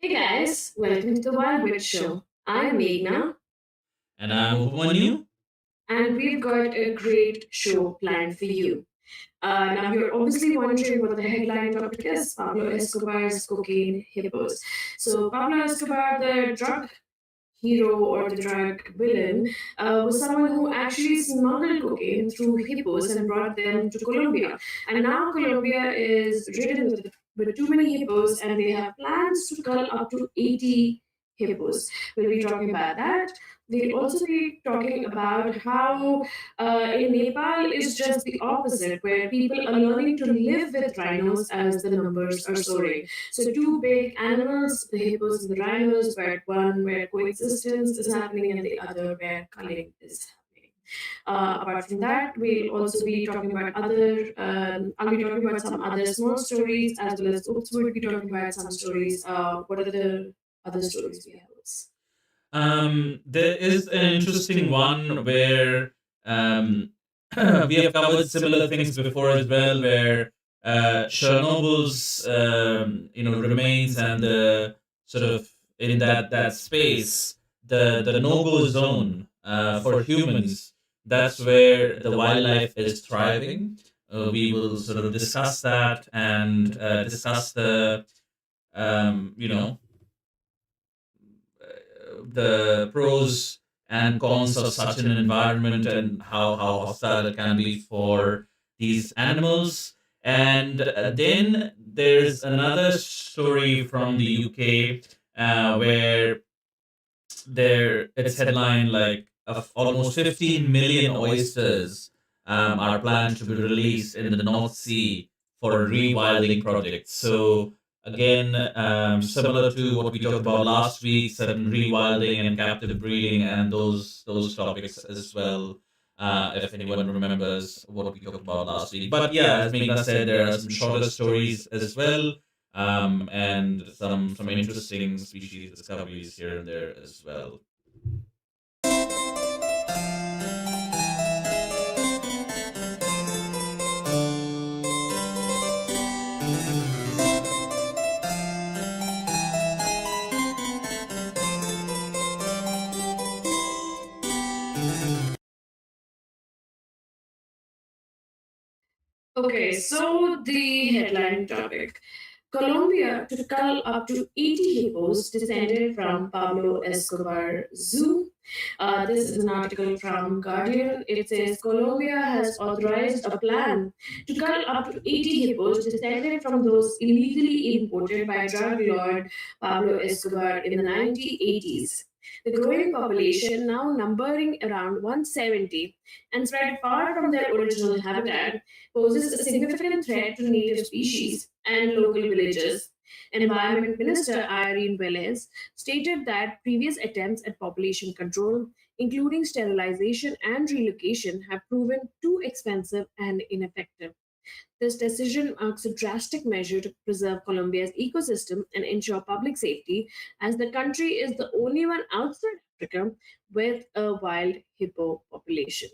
Hey guys, welcome to the Wild Witch Show. I'm Meghna, And I'm Upamanu. and we've got a great show planned for you. Now, you're obviously wondering what the headline topic is: Pablo Escobar's cocaine hippos. So, Pablo Escobar, the drug hero or the drug villain, was someone who actually smuggled cocaine through hippos and brought them to Colombia. And now Colombia is ridden with too many hippos, and they have plans to cull up to 80 hippos. We'll be talking about that. We'll also be talking about how in Nepal is just the opposite, where people are learning to live with rhinos as the numbers are soaring. So two big animals, the hippos and the rhinos, but one where coexistence is happening and the other where culling is happening. Apart from that, we'll also be talking about I'll be talking about some other small stories as well as Oops would be talking about some stories. What are the other stories we have? There is an interesting one where um, we have covered similar things before as well, where Chernobyl's remains and the sort of in that space, the no-go zone for humans. That's where the wildlife is thriving. We will sort of discuss that and discuss um, you know the pros and cons of such an environment and how hostile it can be for these animals. And then there's another story from the UK where its headline like of almost 15 million oysters are planned to be released in the North Sea for a rewilding project. So again, similar to what we talked about last week, certain rewilding and captive breeding and those topics as well. If anyone remembers what we talked about last week, but yeah, as Meghna said, there are some shorter stories as well, and some interesting species discoveries here and there as well. Okay, so the headline topic: Colombia to cull up to 80 hippos descended from Pablo Escobar Zoo. This is an article from Guardian. It says Colombia has authorized a plan to cull up to 80 hippos descended from those illegally imported by drug lord Pablo Escobar in the 1980s. The growing population, now numbering around 170 and spread far from their original habitat, poses a significant threat to native species and local villages. Environment Minister Irene Velez stated that previous attempts at population control, including sterilization and relocation, have proven too expensive and ineffective. This decision marks a drastic measure to preserve Colombia's ecosystem and ensure public safety, as the country is the only one outside Africa with a wild hippo population.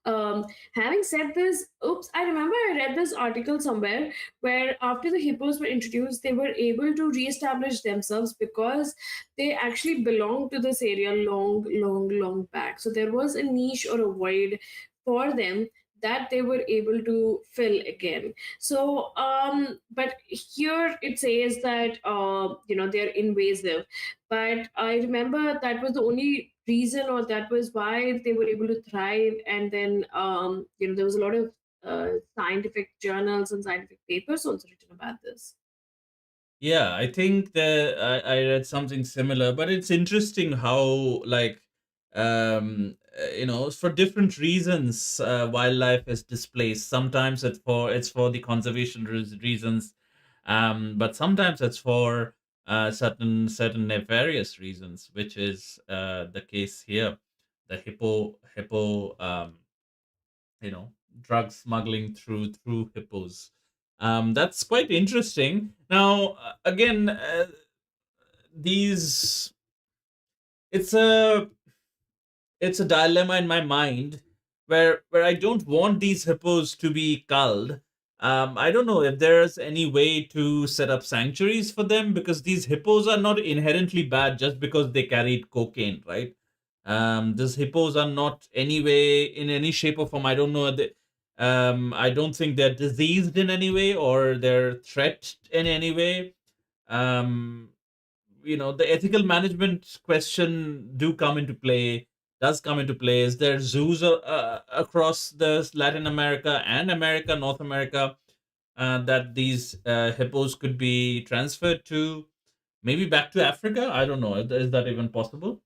Having said this, oops, I remember I read this article somewhere where after the hippos were introduced, they were able to reestablish themselves because they actually belonged to this area long back. So there was a niche or a void for them that they were able to fill again. So, but here it says that they're invasive, but I remember that was the only reason, or that was why they were able to thrive. And then there was a lot of scientific journals and scientific papers also written about this. Yeah, I think that I read something similar, but it's interesting how like for different reasons wildlife is displaced. Sometimes it's for the conservation reasons, but sometimes it's for certain nefarious reasons, which is the case here. The hippo you know drug smuggling through hippos. That's quite interesting. Now again, these it's a it's a dilemma in my mind where I don't want these hippos to be culled, I don't know if there's any way to set up sanctuaries for them, because these hippos are not inherently bad just because they carried cocaine, right? These hippos are not anyway in any shape or form. I don't know. I don't think they're diseased in any way or they're threat in any way. Um, the ethical management question do come into play does come into play. Is there zoos across the Latin America and America, North America, that these hippos could be transferred to, maybe back to Africa? I don't know. Is that even possible?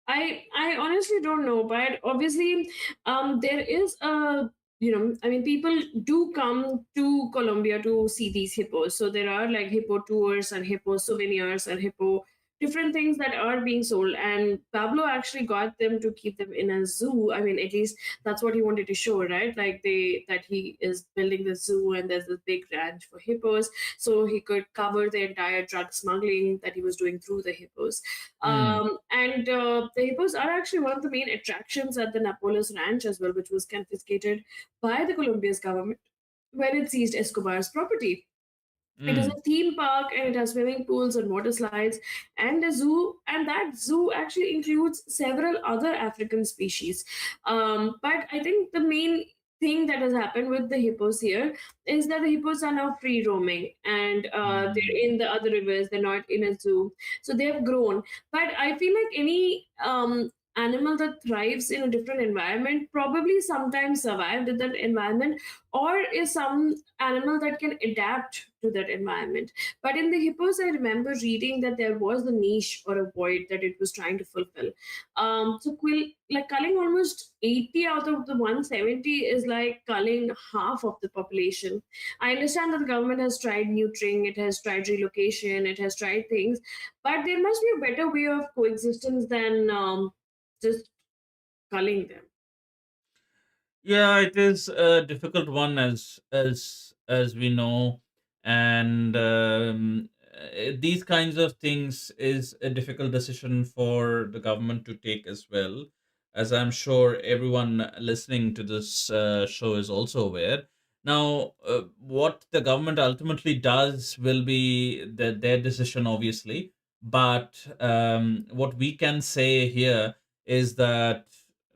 I honestly don't know, but obviously, there is a, I mean, people do come to Colombia to see these hippos. So there are like hippo tours and hippo souvenirs and hippo different things that are being sold. And Pablo actually got them to keep them in a zoo. I mean, at least that's what he wanted to show, right? Like that he is building the zoo and there's this big ranch for hippos, so he could cover the entire drug smuggling that he was doing through the hippos. Hmm. The hippos are actually one of the main attractions at the Napoles Ranch as well, which was confiscated by the Colombia's government when it seized Escobar's property. It is Hmm. a theme park and it has swimming pools and water slides and a zoo. And that zoo actually includes several other African species. But I think the main thing that has happened with the hippos here is that the hippos are now free roaming and they're Hmm. in the other rivers, they're not in a zoo. So they have grown. But I feel like any animal that thrives in a different environment probably sometimes survived in that environment, or is some animal that can adapt to that environment. But in the hippos, I remember reading that there was a niche or a void that it was trying to fulfill. Like culling almost 80 out of the 170 is like culling half of the population. I understand that the government has tried neutering, it has tried relocation, it has tried things, but there must be a better way of coexistence than just culling them. Yeah, it is a difficult one, as we know, and these kinds of things is a difficult decision for the government to take as well, as I'm sure everyone listening to this show is also aware. Now, what the government ultimately does will be their decision, obviously, but what we can say here is that,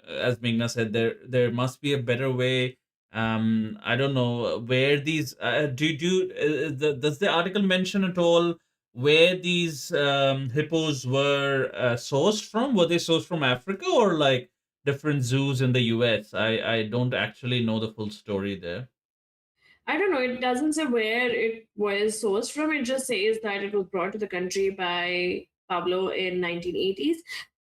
as Meghna said, there must be a better way. I don't know where these does the article mention at all where these hippos were sourced from? Were they sourced from Africa or like different zoos in the US? I don't actually know the full story there. I don't know. It doesn't say where it was sourced from. It just says that it was brought to the country by Pablo in 1980s.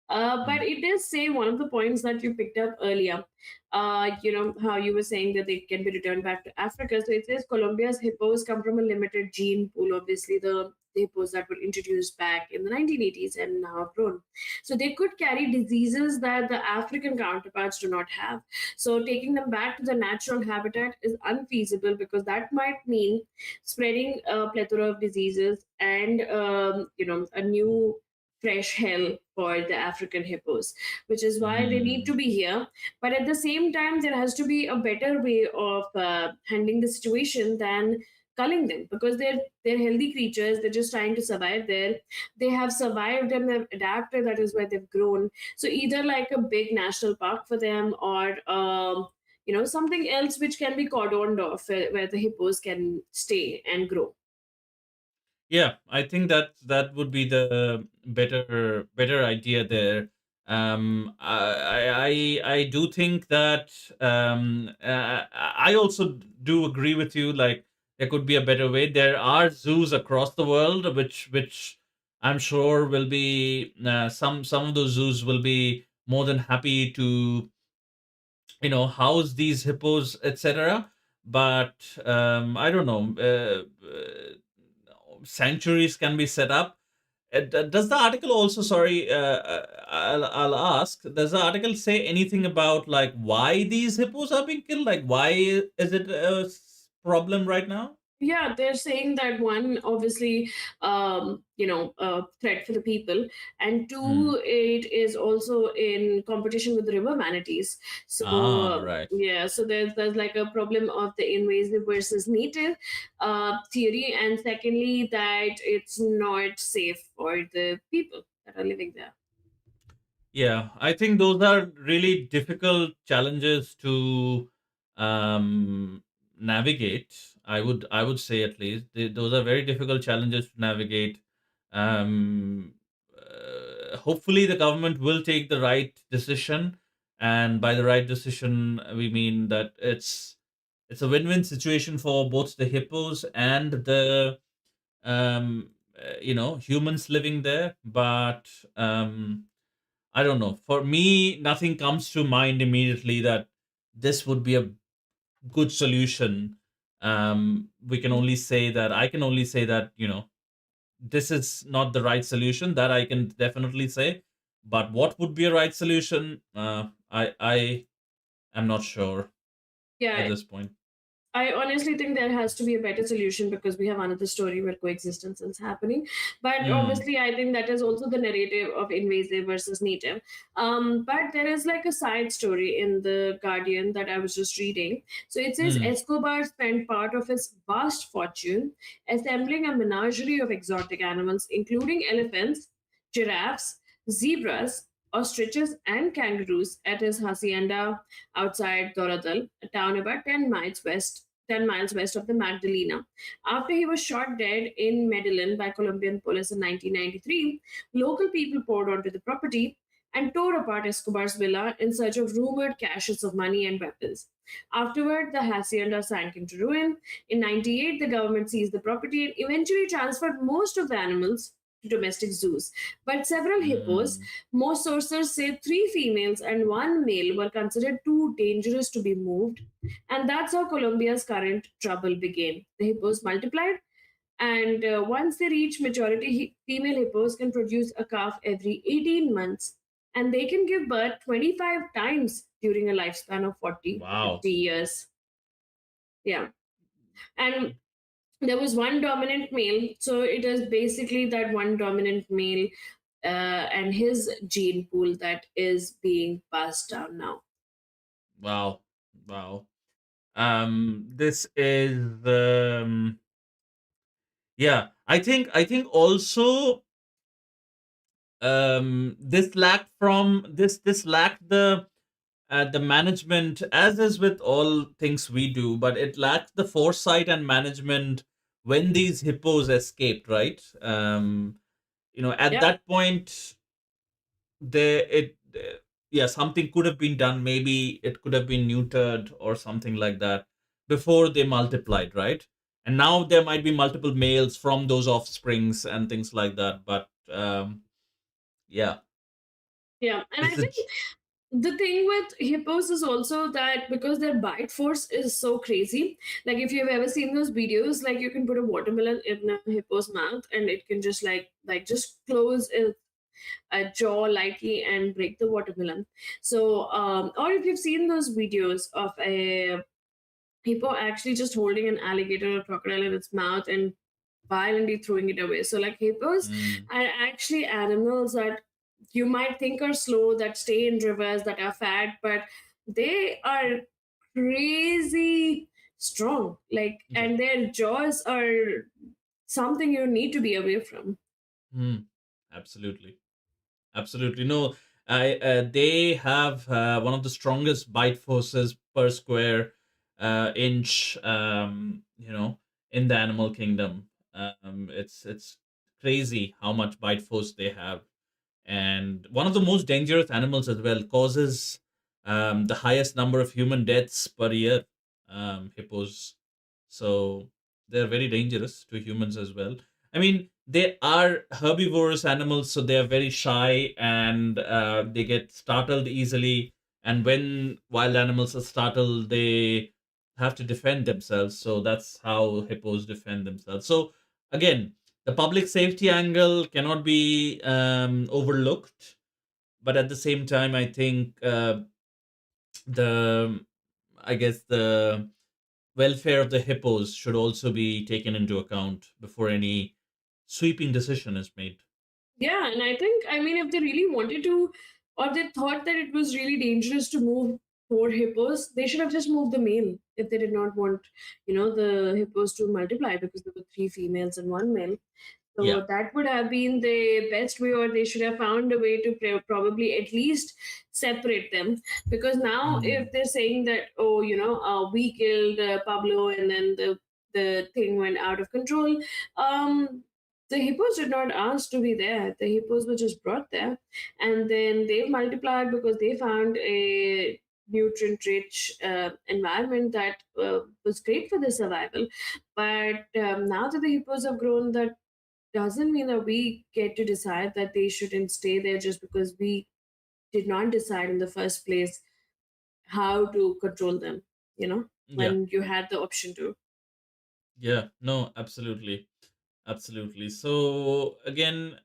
But Mm. it does say one of the points that you picked up earlier. How you were saying that they can be returned back to Africa. So it says Colombia's hippos come from a limited gene pool. Obviously, the hippos that were introduced back in the 1980s and now have grown. So they could carry diseases that the African counterparts do not have. So taking them back to the natural habitat is unfeasible because that might mean spreading a plethora of diseases and a new fresh hell for the African hippos, which is why they need to Hmm. be here. But at the same time, there has to be a better way of handling the situation than culling them, because they're healthy creatures. They're just trying to survive there. They have survived and they've adapted. That is where they've grown. So either like a big national park for them, or something else which can be cordoned off, where the hippos can stay and grow. Yeah, I think that would be the better idea there. I do think that I also do agree with you. Like there could be a better way. There are zoos across the world, which I'm sure will be some of those zoos will be more than happy to house these hippos, etc. But I don't know. Sanctuaries can be set up. Does the article also, sorry, I'll ask, does the article say anything about like why these hippos are being killed? Like why is it a problem right now? Yeah, they're saying that one, obviously, threat for the people, and Hmm. two, it is also in competition with the river manatees. So Ah, right. yeah, so there's like a problem of the invasive versus native theory, and secondly, that it's not safe for the people that are living there. Yeah, I think those are really difficult challenges to navigate. I would say at least those are very difficult challenges to navigate. Hopefully, the government will take the right decision, and by the right decision, we mean that it's a win-win situation for both the hippos and the humans living there. But I don't know. For me, nothing comes to mind immediately that this would be a good solution. We can only say that I can only say that this is not the right solution. That I can definitely say. But what would be a right solution? I am not sure at Yeah, this point. I honestly think there has to be a better solution because we have another story where coexistence is happening. But Hmm. obviously, I think that is also the narrative of invasive versus native. But there is like a side story in The Guardian that I was just reading. So it says Hmm. Escobar spent part of his vast fortune assembling a menagerie of exotic animals, including elephants, giraffes, zebras, ostriches, and kangaroos at his hacienda outside Doradal, a town about 10 miles west of the Magdalena. After he was shot dead in Medellin by Colombian police in 1993, local people poured onto the property and tore apart Escobar's villa in search of rumored caches of money and weapons. Afterward, the hacienda sank into ruin. In 98, the government seized the property and eventually transferred most of the animals to domestic zoos. But several hippos, Hmm. most sources say three females and one male, were considered too dangerous to be moved, and that's how Colombia's current trouble began. The hippos multiplied, and once they reach maturity, female hippos can produce a calf every 18 months, and they can give birth 25 times during a lifespan of 40 to Wow. 50 years. Yeah. And there was one dominant male, so it is basically that one dominant male and his gene pool that is being passed down now. Wow. Wow. This is yeah. I think also this lacked the management, as is with all things we do, but it lacked the foresight and management when these hippos escaped, right? At Yeah. that point, yeah, something could have been done. Maybe it could have been neutered or something like that before they multiplied, right? And now there might be multiple males from those offsprings and things like that. But yeah, Yeah, and I this think is. the thing with hippos is also that because their bite force is so crazy. Like if you've ever seen those videos, like you can put a watermelon in a hippo's mouth and it can just just close a jaw lightly and break the watermelon. So, or if you've seen those videos of a hippo actually just holding an alligator or crocodile in its mouth and violently throwing it away. So, like hippos Mm, are actually animals that you might think are slow, that stay in rivers, that are fat, but they are crazy strong. Like, yeah. and their jaws are something you need to be away from. Mm, absolutely. Absolutely. No, they have one of the strongest bite forces per square inch, in the animal kingdom. It's crazy how much bite force they have. And one of the most dangerous animals as well, causes the highest number of human deaths per year, hippos. So they're very dangerous to humans as well. I mean, they are herbivorous animals, so they are very shy, and they get startled easily. And when wild animals are startled, they have to defend themselves. So that's how hippos defend themselves. So again, the public safety angle cannot be overlooked, but at the same time, I think the I guess welfare of the hippos should also be taken into account before any sweeping decision is made. Yeah, and I think, I mean, if they really wanted to, or they thought that it was really dangerous to move four hippos, they should have just moved the male if they did not want, the hippos to multiply, because there were three females and one male. Yeah. So that would have been the best way, or they should have found a way to probably at least separate them. Because now, if Mm. they're saying that, oh, we killed Pablo, and then the thing went out of control, the hippos did not ask to be there. The hippos were just brought there, and then they multiplied because they found a nutrient-rich environment that was great for their survival. But now that the hippos have grown, that doesn't mean that we get to decide that they shouldn't stay there just because we did not decide in the first place how to control them, Yeah. when you had the option to. Yeah. No, absolutely. Absolutely. So again,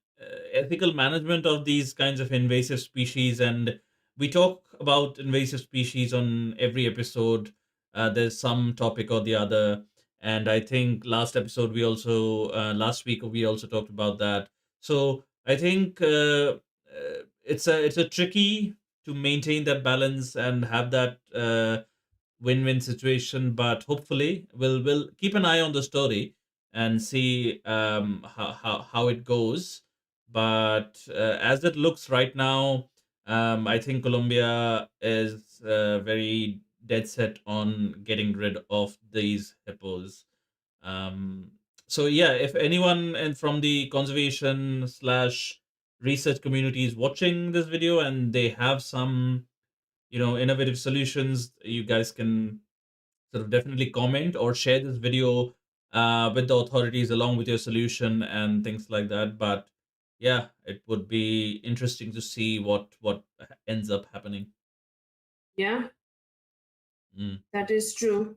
ethical management of these kinds of invasive species, and we talk about invasive species on every episode. There's some topic or the other, and I think last week we also talked about that. So I think it's a tricky to maintain that balance and have that win-win situation, but hopefully we'll keep an eye on the story and see how it goes. But as it looks right now, I think Colombia is very dead set on getting rid of these hippos. um, so yeah, if anyone from the conservation slash research community is watching this video and they have some innovative solutions, you guys can sort of definitely comment or share this video with the authorities along with your solution and things like that. But yeah, it would be interesting to see what ends up happening. Yeah, Mm. that is true.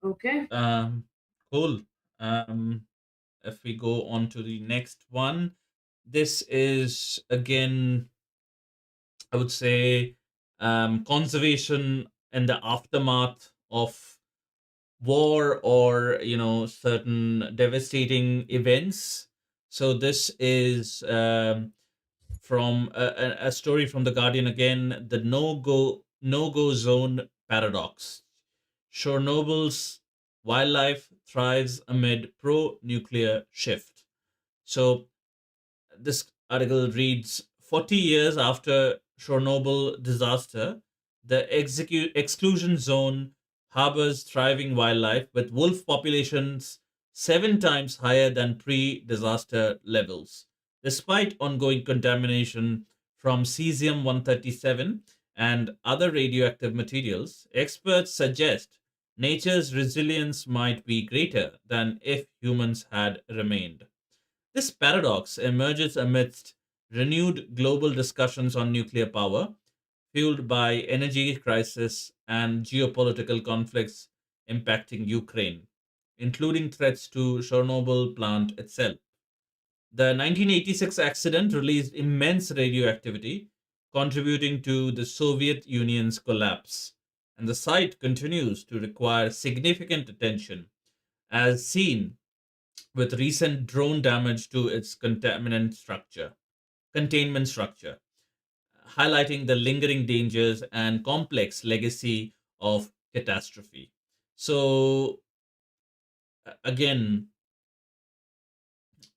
Okay. um cool. If we go on to the next one, this is again, I would say, conservation and the aftermath of war or certain devastating events. So this is from a story from the Guardian again, the no go zone paradox. Chernobyl's wildlife thrives amid pro nuclear shift. So this article reads, 40 years after Chernobyl disaster, the exclusion zone harbors thriving wildlife with wolf populations 7 times higher than pre disaster levels. Despite ongoing contamination from cesium 137 and other radioactive materials, experts suggest nature's resilience might be greater than if humans had remained. This paradox emerges amidst renewed global discussions on nuclear power, fueled by energy crisis and geopolitical conflicts impacting Ukraine, including threats to Chernobyl plant itself. The 1986 accident released immense radioactivity, contributing to the Soviet Union's collapse, and the site continues to require significant attention, as seen with recent drone damage to its containment structure, highlighting the lingering dangers and complex legacy of catastrophe. So, again,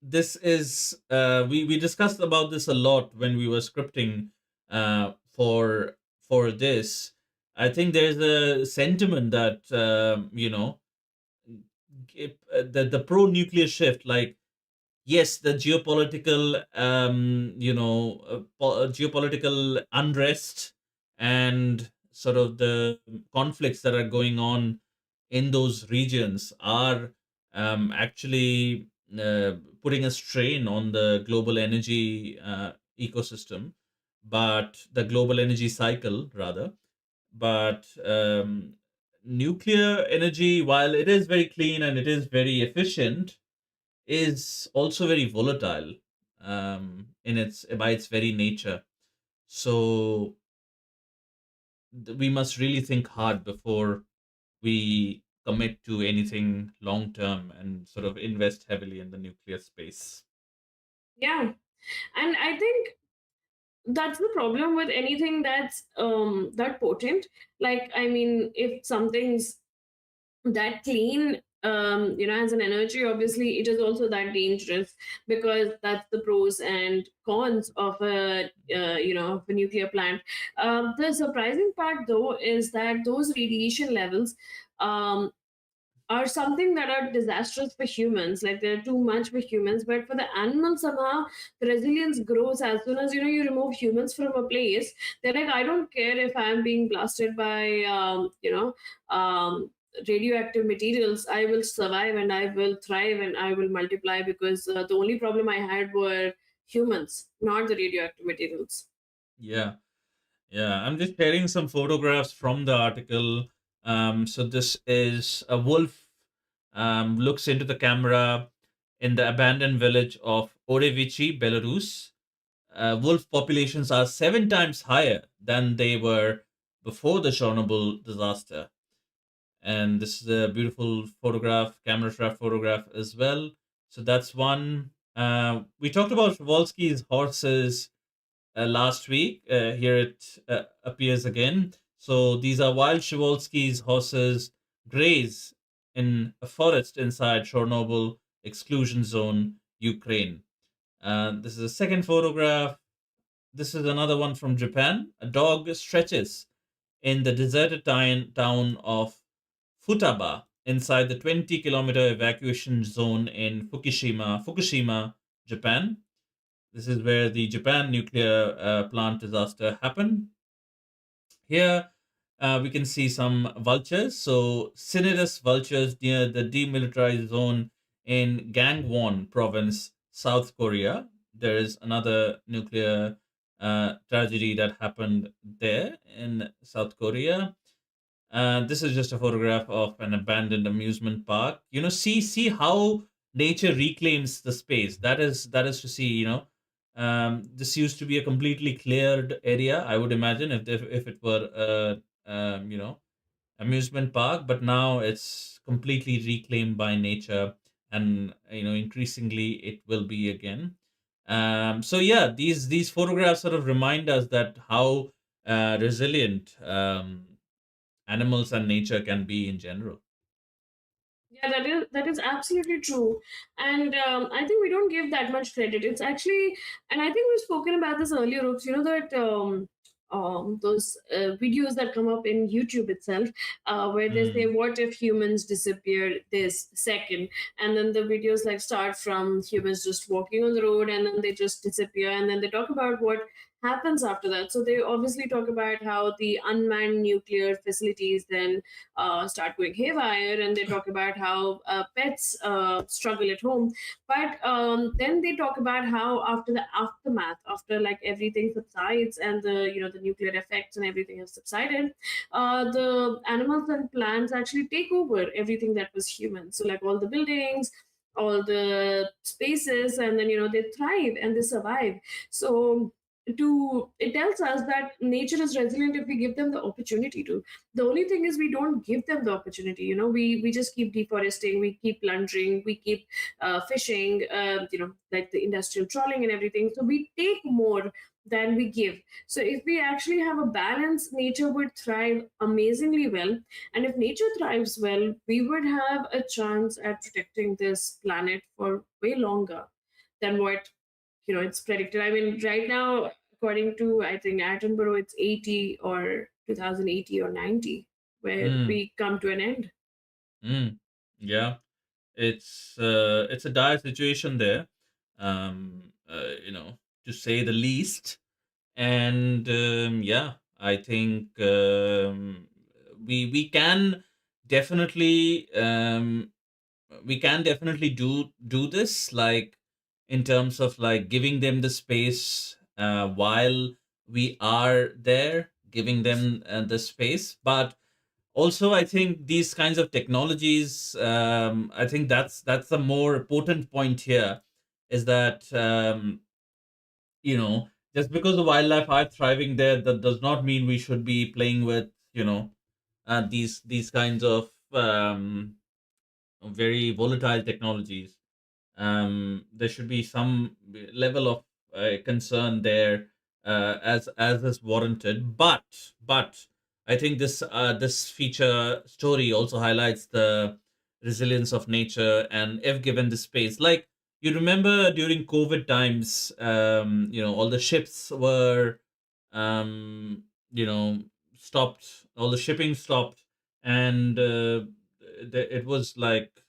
this is we discussed about this a lot when we were scripting for this. I think there's a sentiment that the pro nuclear shift, like, yes, the geopolitical geopolitical unrest and sort of the conflicts that are going on in those regions are actually putting a strain on the global energy ecosystem, but the global energy cycle rather. But nuclear energy, while it is very clean and it is very efficient, is also very volatile in its by its very nature. So we must really think hard before we commit to anything long term and sort of invest heavily in the nuclear space. Yeah, and I think that's the problem with anything that's that potent. Like, I mean, if something's that clean, as an energy, obviously it is also that dangerous, because that's the pros and cons of of a nuclear plant. The surprising part though is that those radiation levels um, are something that are disastrous for humans. Like, they're too much for humans, but for the animals, somehow the resilience grows. As soon as you remove humans from a place, they're like, I don't care if I'm being blasted by um, radioactive materials. I will survive and I will thrive and I will multiply, because the only problem I had were humans, not the radioactive materials. Yeah. Yeah, I'm just sharing some photographs from the article. So this is a wolf looks into the camera in the abandoned village of Orevichi, Belarus. Wolf populations are 7 times higher than they were before the Chernobyl disaster. And this is a beautiful photograph, camera trap photograph as well. So that's one. We talked about Wolski's horses last week. Here it appears again. So these are wild Przewalski's horses graze in a forest inside Chornobyl exclusion zone, Ukraine. This is a second photograph. This is another one from Japan. A dog stretches in the deserted town of Futaba inside the 20-kilometer evacuation zone in Fukushima, Japan. This is where the Japan nuclear plant disaster happened. Here we can see some vultures. So, Cineris vultures near the demilitarized zone in Gangwon province, South Korea. There is another nuclear tragedy that happened there in South Korea. This is just a photograph of an abandoned amusement park. See how nature reclaims the space. That is to see. This used to be a completely cleared area. I would imagine if it were a amusement park, but now it's completely reclaimed by nature, and increasingly it will be again. So yeah, these photographs sort of remind us that how resilient animals and nature can be in general. Yeah, that is absolutely true, and I think we don't give that much credit. It's actually, and I think we've spoken about this earlier. Oops, that those videos that come up in YouTube itself, where they say, Mm, "What if humans disappeared this second?" And then the videos like start from humans just walking on the road, and then they just disappear, and then they talk about what happens after that. So they obviously talk about how the unmanned nuclear facilities then start going haywire, and they talk about how pets struggle at home. But then they talk about how after the aftermath, after like everything subsides and the nuclear effects and everything has subsided, the animals and plants actually take over everything that was human. So like all the buildings, all the spaces, and then they thrive and they survive. So it tells us that nature is resilient if we give them the opportunity to. The only thing is we don't give them the opportunity. We just keep deforesting, we keep plundering, we keep fishing, like the industrial trawling and everything. So we take more than we give. So if we actually have a balance, nature would thrive amazingly well. And if nature thrives well, we would have a chance at protecting this planet for way longer than what it's predicted. I mean, right now, according to, I think, Attenborough, it's 80 or 2080 or 90 where mm, we come to an end. mm. Yeah, it's a dire situation there, to say the least. And yeah, I think we can definitely do this, like in terms of like giving them the space while we are there, giving them the space. But also I think these kinds of technologies, I think that's the more important point here, is that just because the wildlife are thriving there, that does not mean we should be playing with these kinds of very volatile technologies. There should be some level of concern there, as is warranted. But I think this feature story also highlights the resilience of nature, and if given the space, like you remember during COVID times, all the ships were, um, you know, stopped, all the shipping stopped, and it was like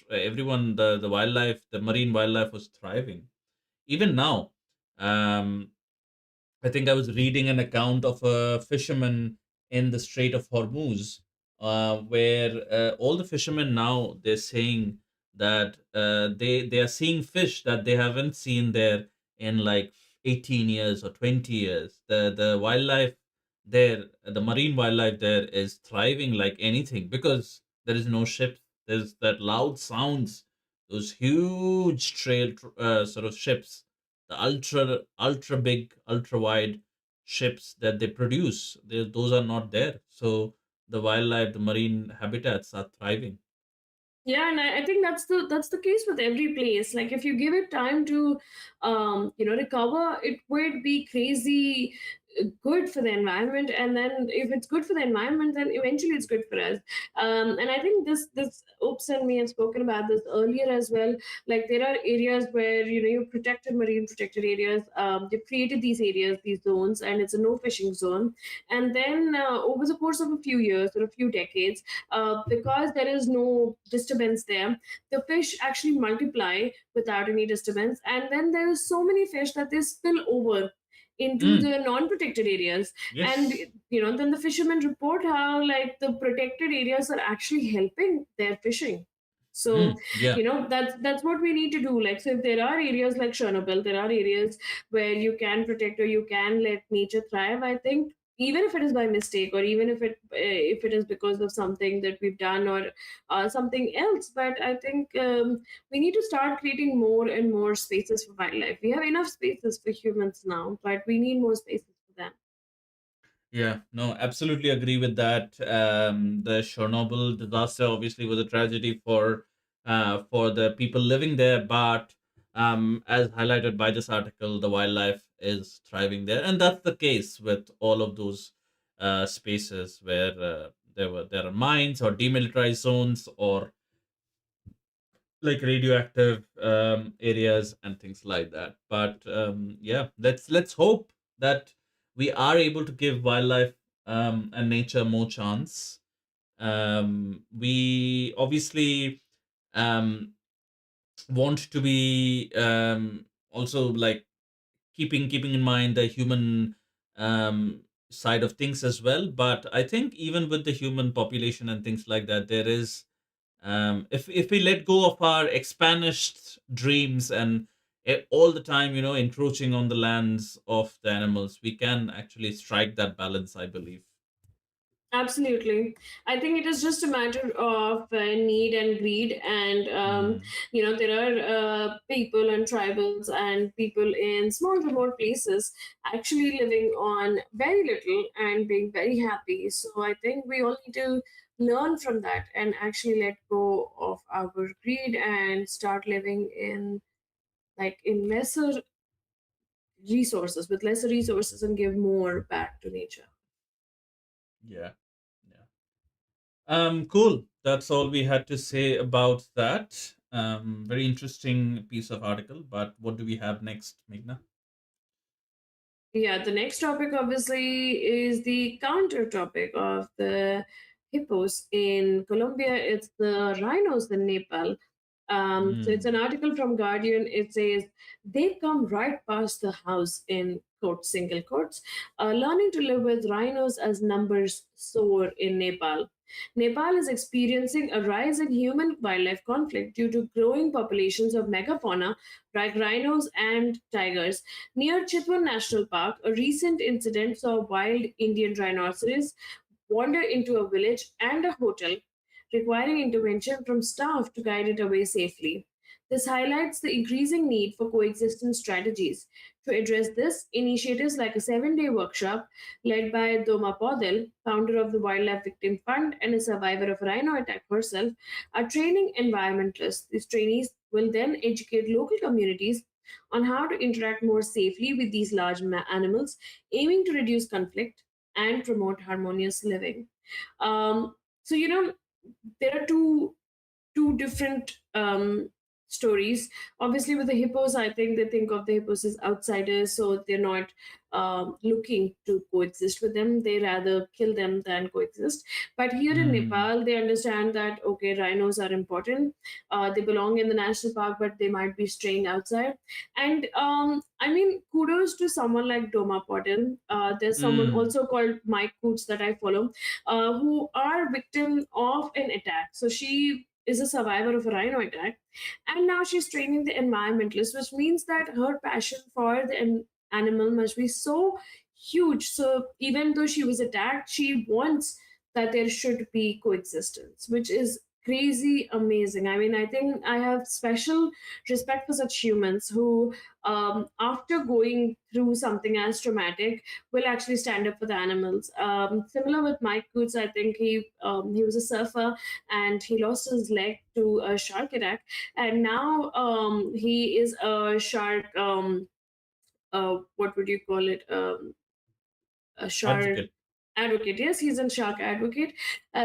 everyone, the wildlife, the marine wildlife was thriving. Even now, um I think I was reading an account of a fisherman in the Strait of Hormuz, where all the fishermen now, they're saying that they are seeing fish that they haven't seen there in like 18 years or 20 years. The wildlife there, the marine wildlife there is thriving like anything, because there is no ships. There's that loud sounds, those huge sort of ships, the ultra big, ultra wide ships that they produce, those are not there. So the wildlife, the marine habitats are thriving. Yeah, and I think that's the case with every place. Like if you give it time to, recover, it would be crazy good for the environment. And then if it's good for the environment, then eventually it's good for us. And I think this Oops and me have spoken about this earlier as well. Like there are areas where you protected marine protected areas. They've created these areas, these zones, and it's a no fishing zone. And then over the course of a few years or a few decades, because there is no disturbance there, the fish actually multiply without any disturbance, and then there is so many fish that they spill over into Mm, the non-protected areas. And yes. then the fishermen report how like the protected areas are actually helping their fishing. So Yeah. that's what we need to do. Like, so if there are areas like Chernobyl, there are areas where you can protect or you can let nature thrive. I think even if it is by mistake, or even if it is because of something that we've done, or something else, but I think we need to start creating more and more spaces for wildlife. We have enough spaces for humans now, but we need more spaces for them. Yeah, no, absolutely agree with that. The Chernobyl disaster obviously was a tragedy for the people living there, but as highlighted by this article, the wildlife is thriving there, and that's the case with all of those spaces where there are mines or demilitarized zones, or like radioactive areas and things like that. But yeah, let's hope that we are able to give wildlife and nature more chance. We obviously um, want to be also like keeping in mind the human side of things as well. But I think even with the human population and things like that, there is, if we let go of our expanded dreams and all the time, encroaching on the lands of the animals, we can actually strike that balance, I believe. Absolutely. I think it is just a matter of need and greed. And, Mm, there are people and tribals and people in small, remote places actually living on very little and being very happy. So I think we all need to learn from that and actually let go of our greed and start living in lesser resources, with lesser resources, and give more back to nature. yeah, yeah. Cool. That's all we had to say about that. Very interesting piece of article. But what do we have next, Meghna? Yeah, the next topic obviously is the counter topic of the hippos in Colombia. It's the rhinos in Nepal. So it's an Mm, article from Guardian. It says they come right past the house in quotes, single quotes, learning to live with rhinos as numbers soar in Nepal. Nepal is experiencing a rise in human wildlife conflict due to growing populations of megafauna like rhinos and tigers. Near Chitwan National Park, a recent incident saw wild Indian rhinoceros wander into a village and a hotel, requiring intervention from staff to guide it away safely. This highlights the increasing need for coexistence strategies. To address this, initiatives like a 7-day workshop led by Doma Podel, founder of the Wildlife Victim Fund and a survivor of a rhino attack herself, are training environmentalists. These trainees will then educate local communities on how to interact more safely with these large animals, aiming to reduce conflict and promote harmonious living. Um, so, there are two different stories. Obviously, with the hippos, I think they think of the hippos as outsiders, so they're not looking to coexist with them. They rather kill them than coexist. But here in Mm. Nepal, they understand that okay, rhinos are important. They belong in the national park, but they might be straying outside. And I mean, kudos to someone like Doma Patil. There's someone Mm. also called Mike Coots that I follow, who are victim of an attack. So she is a survivor of a rhino attack, and now she's training the environmentalist, which means that her passion for the animal must be so huge. So even though she was attacked, she wants that there should be coexistence, which is crazy amazing. I mean, I think I have special respect for such humans who, after going through something as traumatic, will actually stand up for the animals. Similar with Mike Coots, I think he was a surfer and he lost his leg to a shark attack, and now he is a shark. What would you call it? A shark Advocate. advocate. Yes, he's a shark advocate.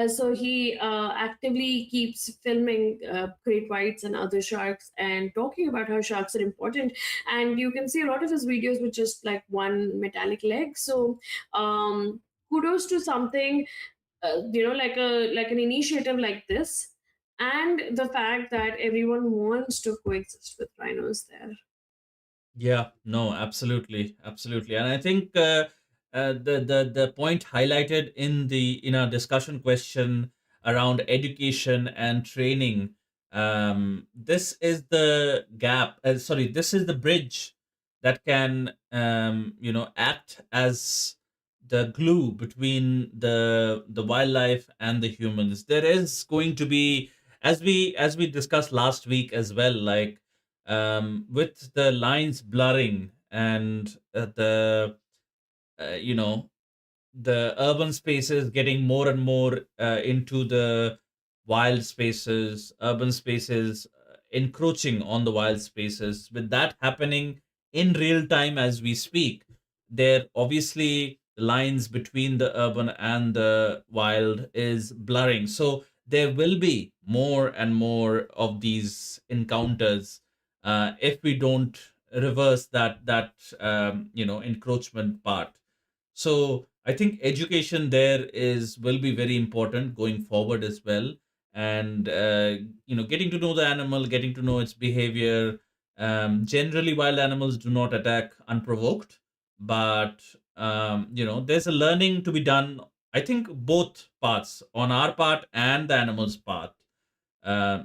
So he actively keeps filming great whites and other sharks and talking about how sharks are important. And you can see a lot of his videos with just like one metallic leg. So kudos to something, like an initiative like this, and the fact that everyone wants to coexist with rhinos there. Yeah, no, absolutely, absolutely, and I think the point highlighted in our discussion question around education and training. This is the gap. Sorry, this is the bridge that can act as the glue between the wildlife and the humans. There is going to be, as we discussed last week as well, like with the lines blurring and you know the urban spaces getting more and more into the wild spaces, urban spaces encroaching on the wild spaces. With that happening in real time as we speak, there obviously lines between the urban and the wild is blurring. So there will be more and more of these encounters if we don't reverse that encroachment part. So I think education there is will be very important going forward as well, and getting to know the animal, getting to know its behavior. Generally, wild animals do not attack unprovoked, but there's a learning to be done. I think both parts, on our part and the animal's part.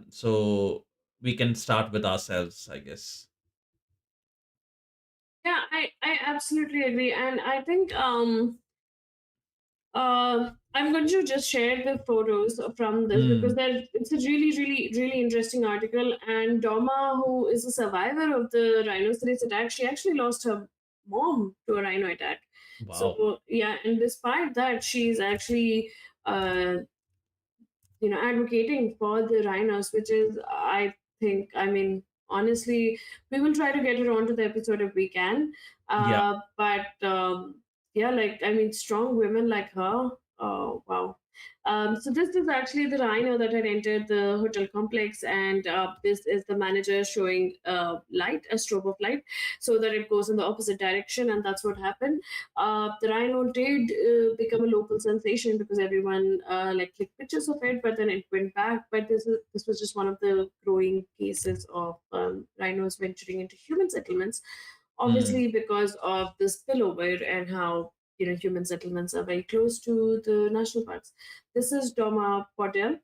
So we can start with ourselves, I guess. Yeah, I absolutely agree. And I think I'm going to just share the photos from this because Hmm. it's a really, really, really interesting article. And Doma, who is a survivor of the rhinoceros attack, she actually lost her mom to a rhino attack. Wow. So yeah, and despite that, she's actually uh, advocating for the rhinos, which is, I think, I mean, honestly, we will try to get her onto the episode if we can. Yeah. But yeah, like, I mean, strong women like her. Oh, wow. So this is actually the rhino that had entered the hotel complex, and this is the manager showing light, a strobe of light, so that it goes in the opposite direction, and that's what happened. The rhino did become a local sensation because everyone like clicked pictures of it, but then it went back. But this was just one of the growing cases of rhinos venturing into human settlements, Hmm. obviously because of the spillover and how human settlements are very close to the national parks. This is Doma Patel,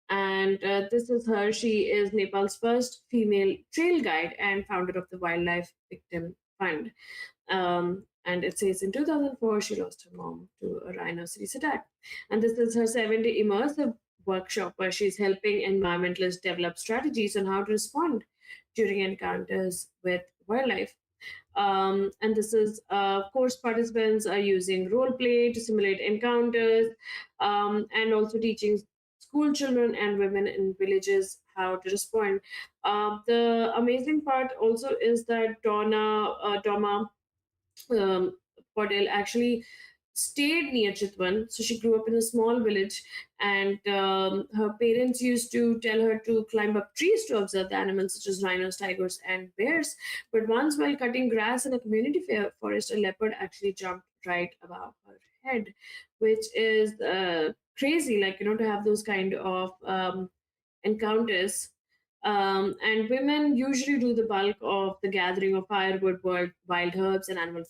and this is her. She is Nepal's first female trail guide and founder of the Wildlife Victim Fund. And it says in 2004, she lost her mom to a rhinoceros attack. And this is her 7-day immersive workshop where she's helping environmentalists develop strategies on how to respond. during encounters with wildlife. And this is, course participants are using role play to simulate encounters, and also teaching school children and women in villages how to respond. The amazing part also is that Doma Patel actually stayed near Chitwan. So she grew up in a small village, and her parents used to tell her to climb up trees to observe the animals such as rhinos, tigers, and bears. But once, while cutting grass in a community forest, a leopard actually jumped right above her head, which is crazy. Like, to have those kind of encounters. And women usually do the bulk of the gathering of firewood, wild herbs, and animal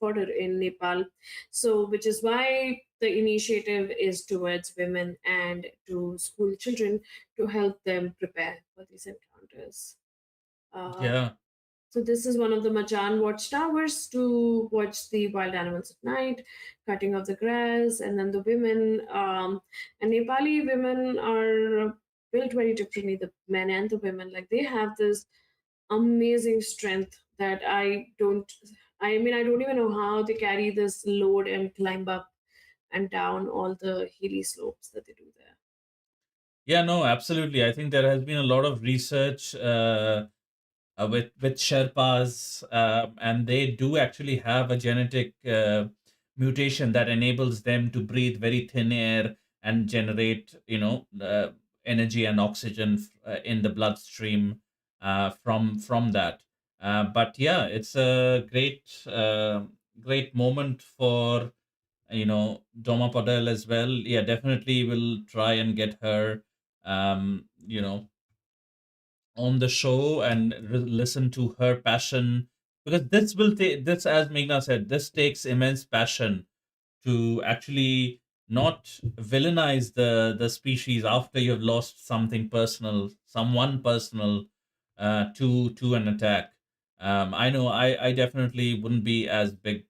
fodder in Nepal. So, which is why the initiative is towards women and to school children to help them prepare for these encounters. Uh, Yeah. so this is one of the Majan watchtowers to watch the wild animals at night, cutting of the grass, and then the women. And Nepali women are built very differently. The men and the women, like they have this amazing strength that I don't. I mean, I don't even know how they carry this load and climb up and down all the hilly slopes that they do there. Yeah, no, absolutely. I think there has been a lot of research with Sherpas, and they do actually have a genetic mutation that enables them to breathe very thin air and generate, energy and oxygen in the bloodstream from that. But yeah, it's a great moment for Doma Patel as well. Yeah, definitely will try and get her um, you know on the show and listen to her passion, because this will take this, as Meghna said, this takes immense passion to actually not villainize the species after you've lost someone personal, to an attack. I know I definitely wouldn't be as big,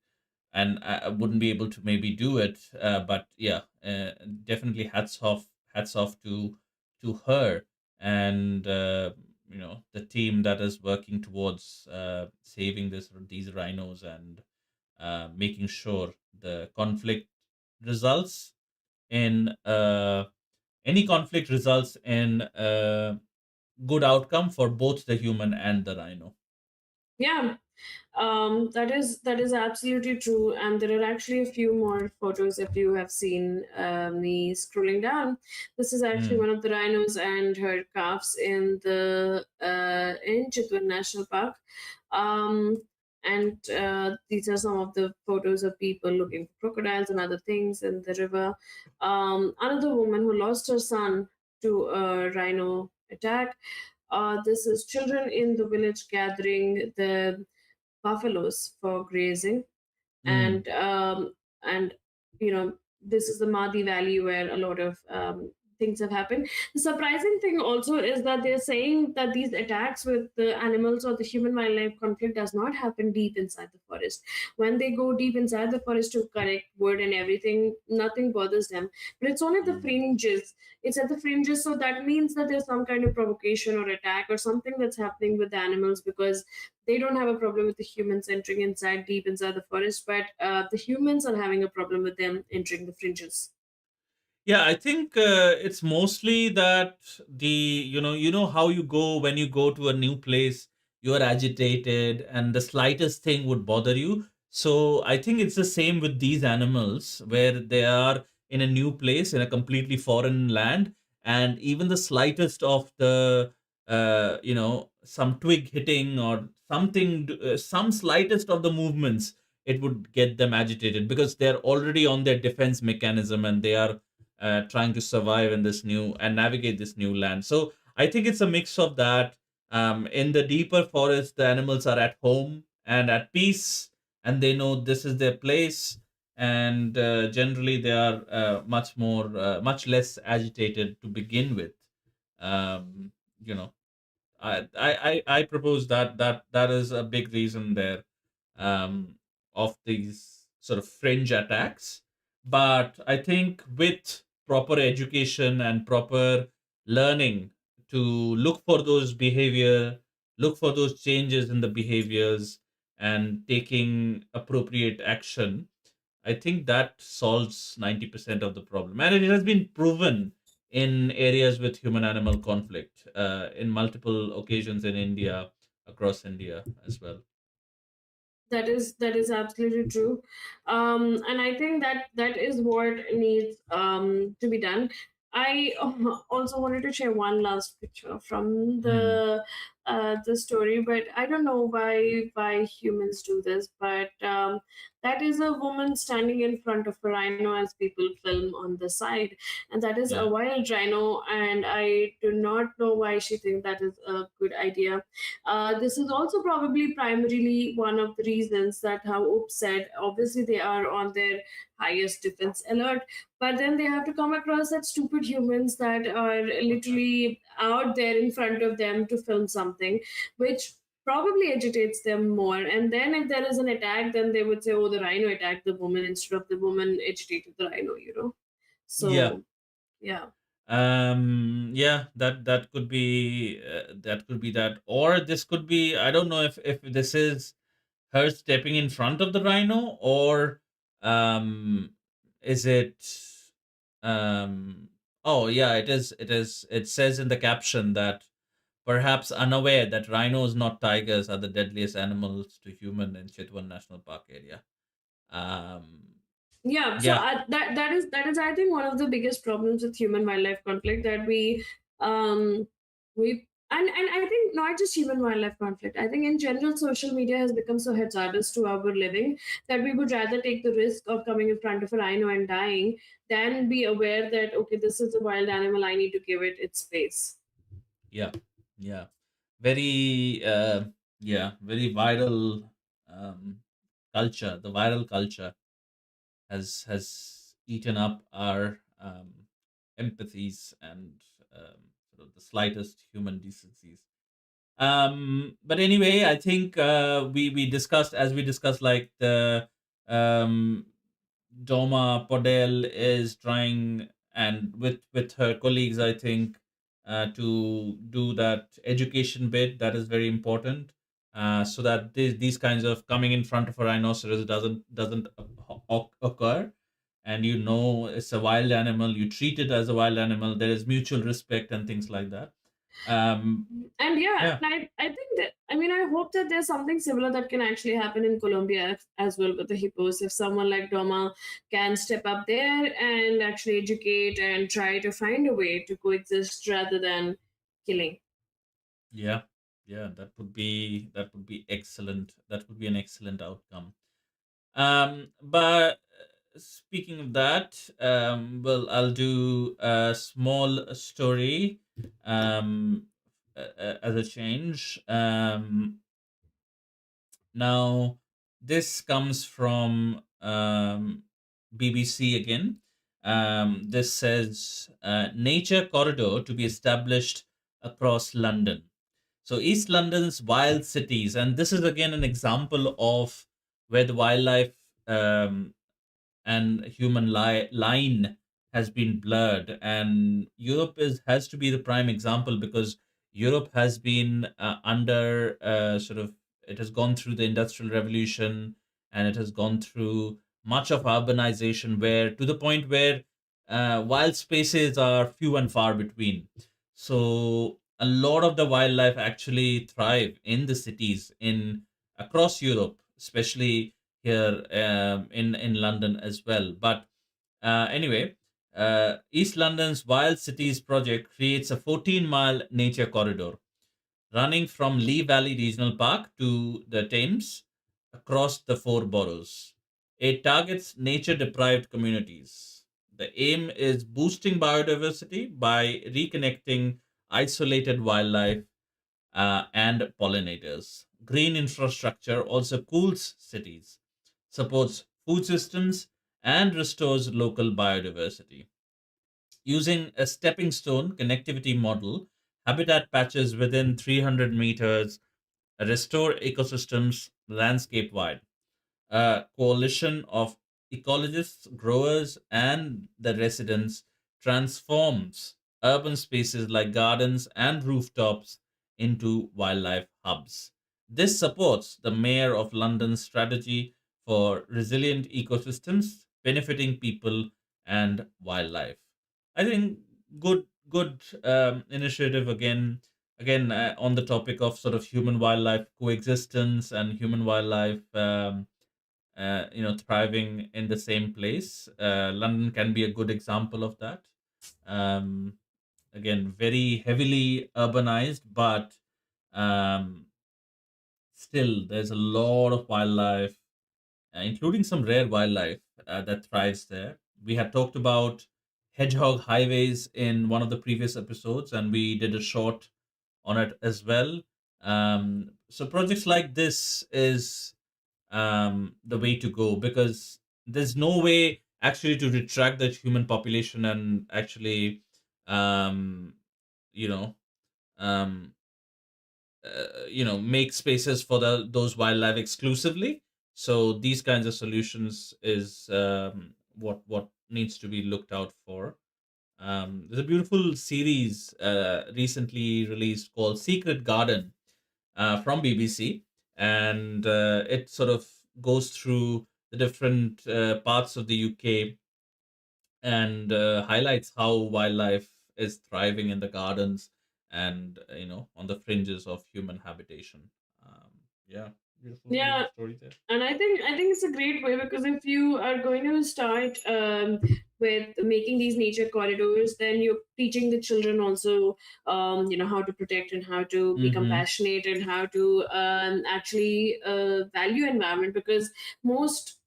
and I wouldn't be able to maybe do it. But yeah, definitely hats off to her, and the team that is working towards saving these rhinos, and making sure the conflict results in any conflict results in a good outcome for both the human and the rhino. Yeah, that is absolutely true, and there are actually a few more photos if you have seen me scrolling down. This is actually Mm, one of the rhinos and her calves in Chitwan National Park. Um, and these are some of the photos of people looking for crocodiles and other things in the river. Another woman who lost her son to a rhino attack. This is children in the village gathering the buffaloes for grazing, mm. and this is the Madi Valley where a lot of things have happened. The surprising thing also is that they're saying that these attacks with the animals or the human wildlife conflict does not happen deep inside the forest. When they go deep inside the forest to collect wood and everything, nothing bothers them. But it's only the Mm. fringes. It's at the fringes, so that means that there's some kind of provocation or attack or something that's happening with the animals, because they don't have a problem with the humans entering inside deep inside the forest, but the humans are having a problem with them entering the fringes. Yeah, I think it's mostly that the how you go when you go to a new place, you are agitated, and the slightest thing would bother you. So I think it's the same with these animals, where they are in a new place, in a completely foreign land, and even the slightest of the some twig hitting or something, some slightest of the movements, it would get them agitated, because they're already on their defense mechanism, and they are trying to survive in this new and navigate this new land. So I think it's a mix of that. In the deeper forest, the animals are at home and at peace, and they know this is their place. And generally, they are much less agitated to begin with. Um, you know, I propose that is a big reason there, um, of these sort of fringe attacks. But I think with proper education and proper learning to look for those behavior, look for those changes in the behaviors and taking appropriate action, I think that solves 90% of the problem. And it has been proven in areas with human animal conflict in multiple occasions in India, across India as well. That is absolutely true, and I think that that is what needs to be done. I also wanted to share one last picture from Hmm. the story, but I don't know why humans do this. But that is a woman standing in front of a rhino as people film on the side, and that is a Yeah. wild rhino. And I do not know why she thinks that is a good idea. This is also probably primarily one of the reasons that how Oops said, obviously they are on their highest defense alert, but then they have to come across that stupid humans that are literally out there in front of them to film something, which probably agitates them more. And then if there is an attack, then they would say, oh, the rhino attacked the woman instead of the woman agitated the rhino. Yeah. So, yeah. Yeah, that could be that, or this could be, I don't know if this is her stepping in front of the rhino, or um is it um oh yeah, it says in the caption that perhaps unaware that rhinos, not tigers, are the deadliest animals to human in Chitwan National Park area. um Yeah, so yeah. that is I think one of the biggest problems with human wildlife conflict, that um we and I think not just human wildlife conflict, I think in general social media has become so hazardous to our living that we would rather take the risk of coming in front of a rhino and dying than be aware that okay, this is a wild animal, I need to give it its space. Yeah. Yeah. Very yeah, very viral culture. The viral culture has eaten up our empathies and sort of the slightest human decencies. But anyway, I think we discussed, as we discussed, like the um Doma Podel is trying, and with her colleagues, I think, to do that education bit that is very important, so that these kinds of coming in front of a rhinoceros doesn't occur, and it's a wild animal. You treat it as a wild animal. There is mutual respect and things like that. Um, And yeah, yeah, I think that, I mean, I hope that there's something similar that can actually happen in Colombia as well with the hippos. If someone like Doma can step up there and actually educate and try to find a way to coexist rather than killing. yeah, yeah. That would be excellent. That would be an excellent outcome. But speaking of that, well, I'll do a small story as a change. Now, this comes from BBC again. This says nature corridor to be established across London. So, East London's wild cities, and this is again an example of where the wildlife and human line has been blurred, and Europe has to be the prime example, because Europe has been under sort of, it has gone through the industrial revolution, and it has gone through much of urbanization, where to the point where wild spaces are few and far between. So a lot of the wildlife actually thrive in the cities in across Europe, especially here in London as well. But anyway, East London's Wild Cities project creates a 14-mile nature corridor running from Lee Valley Regional Park to the Thames across the four boroughs. It targets nature deprived communities. The aim is boosting biodiversity by reconnecting isolated wildlife and pollinators. Green infrastructure also cools cities, supports food systems, and restores local biodiversity. Using a stepping stone connectivity model, habitat patches within 300 meters restore ecosystems landscape wide. A coalition of ecologists, growers, and the residents transforms urban spaces like gardens and rooftops into wildlife hubs. This supports the Mayor of London's strategy for resilient ecosystems benefiting people and wildlife. I think good initiative again on the topic of sort of human wildlife coexistence and human wildlife thriving in the same place. London can be a good example of that. Um, Again, very heavily urbanized, but um, still there's a lot of wildlife, including some rare wildlife that thrives there. We had talked about hedgehog highways in one of the previous episodes, and we did a short on it as well. So projects like this is the way to go, because there's no way actually to retract the human population and actually um, you know um, make spaces for those wildlife exclusively. So these kinds of solutions is what needs to be looked out for. There's a beautiful series recently released called Secret Garden from BBC, and it sort of goes through the different parts of the UK and highlights how wildlife is thriving in the gardens and on the fringes of human habitation. Um, yeah, beautiful Yeah, story there. and I think it's a great way, because if you are going to start with making these nature corridors, then you're teaching the children also, how to protect and how to be Mm-hmm. compassionate and how to actually value environment, because most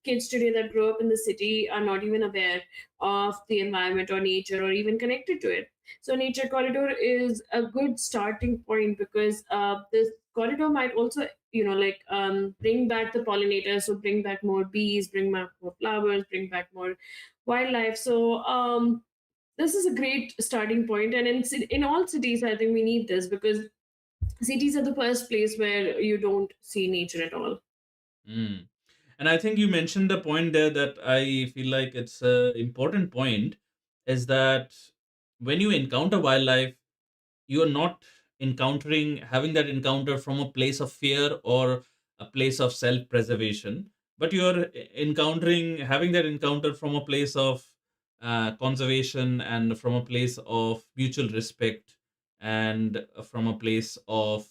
kids today that grow up in the city are not even aware of the environment or nature or even connected to it. So nature corridor is a good starting point, because this corridor might also bring back the pollinators, so bring back more bees, bring back more flowers, bring back more wildlife. So this is a great starting point, and in all cities I think we need this, because cities are the first place where you don't see nature at all. Mm. And I think you mentioned a point there that I feel like it's a important point, is that when you encounter wildlife, you are not encountering having that encounter from a place of fear or a place of self preservation, but you are encountering having that encounter from a place of conservation and from a place of mutual respect and from a place of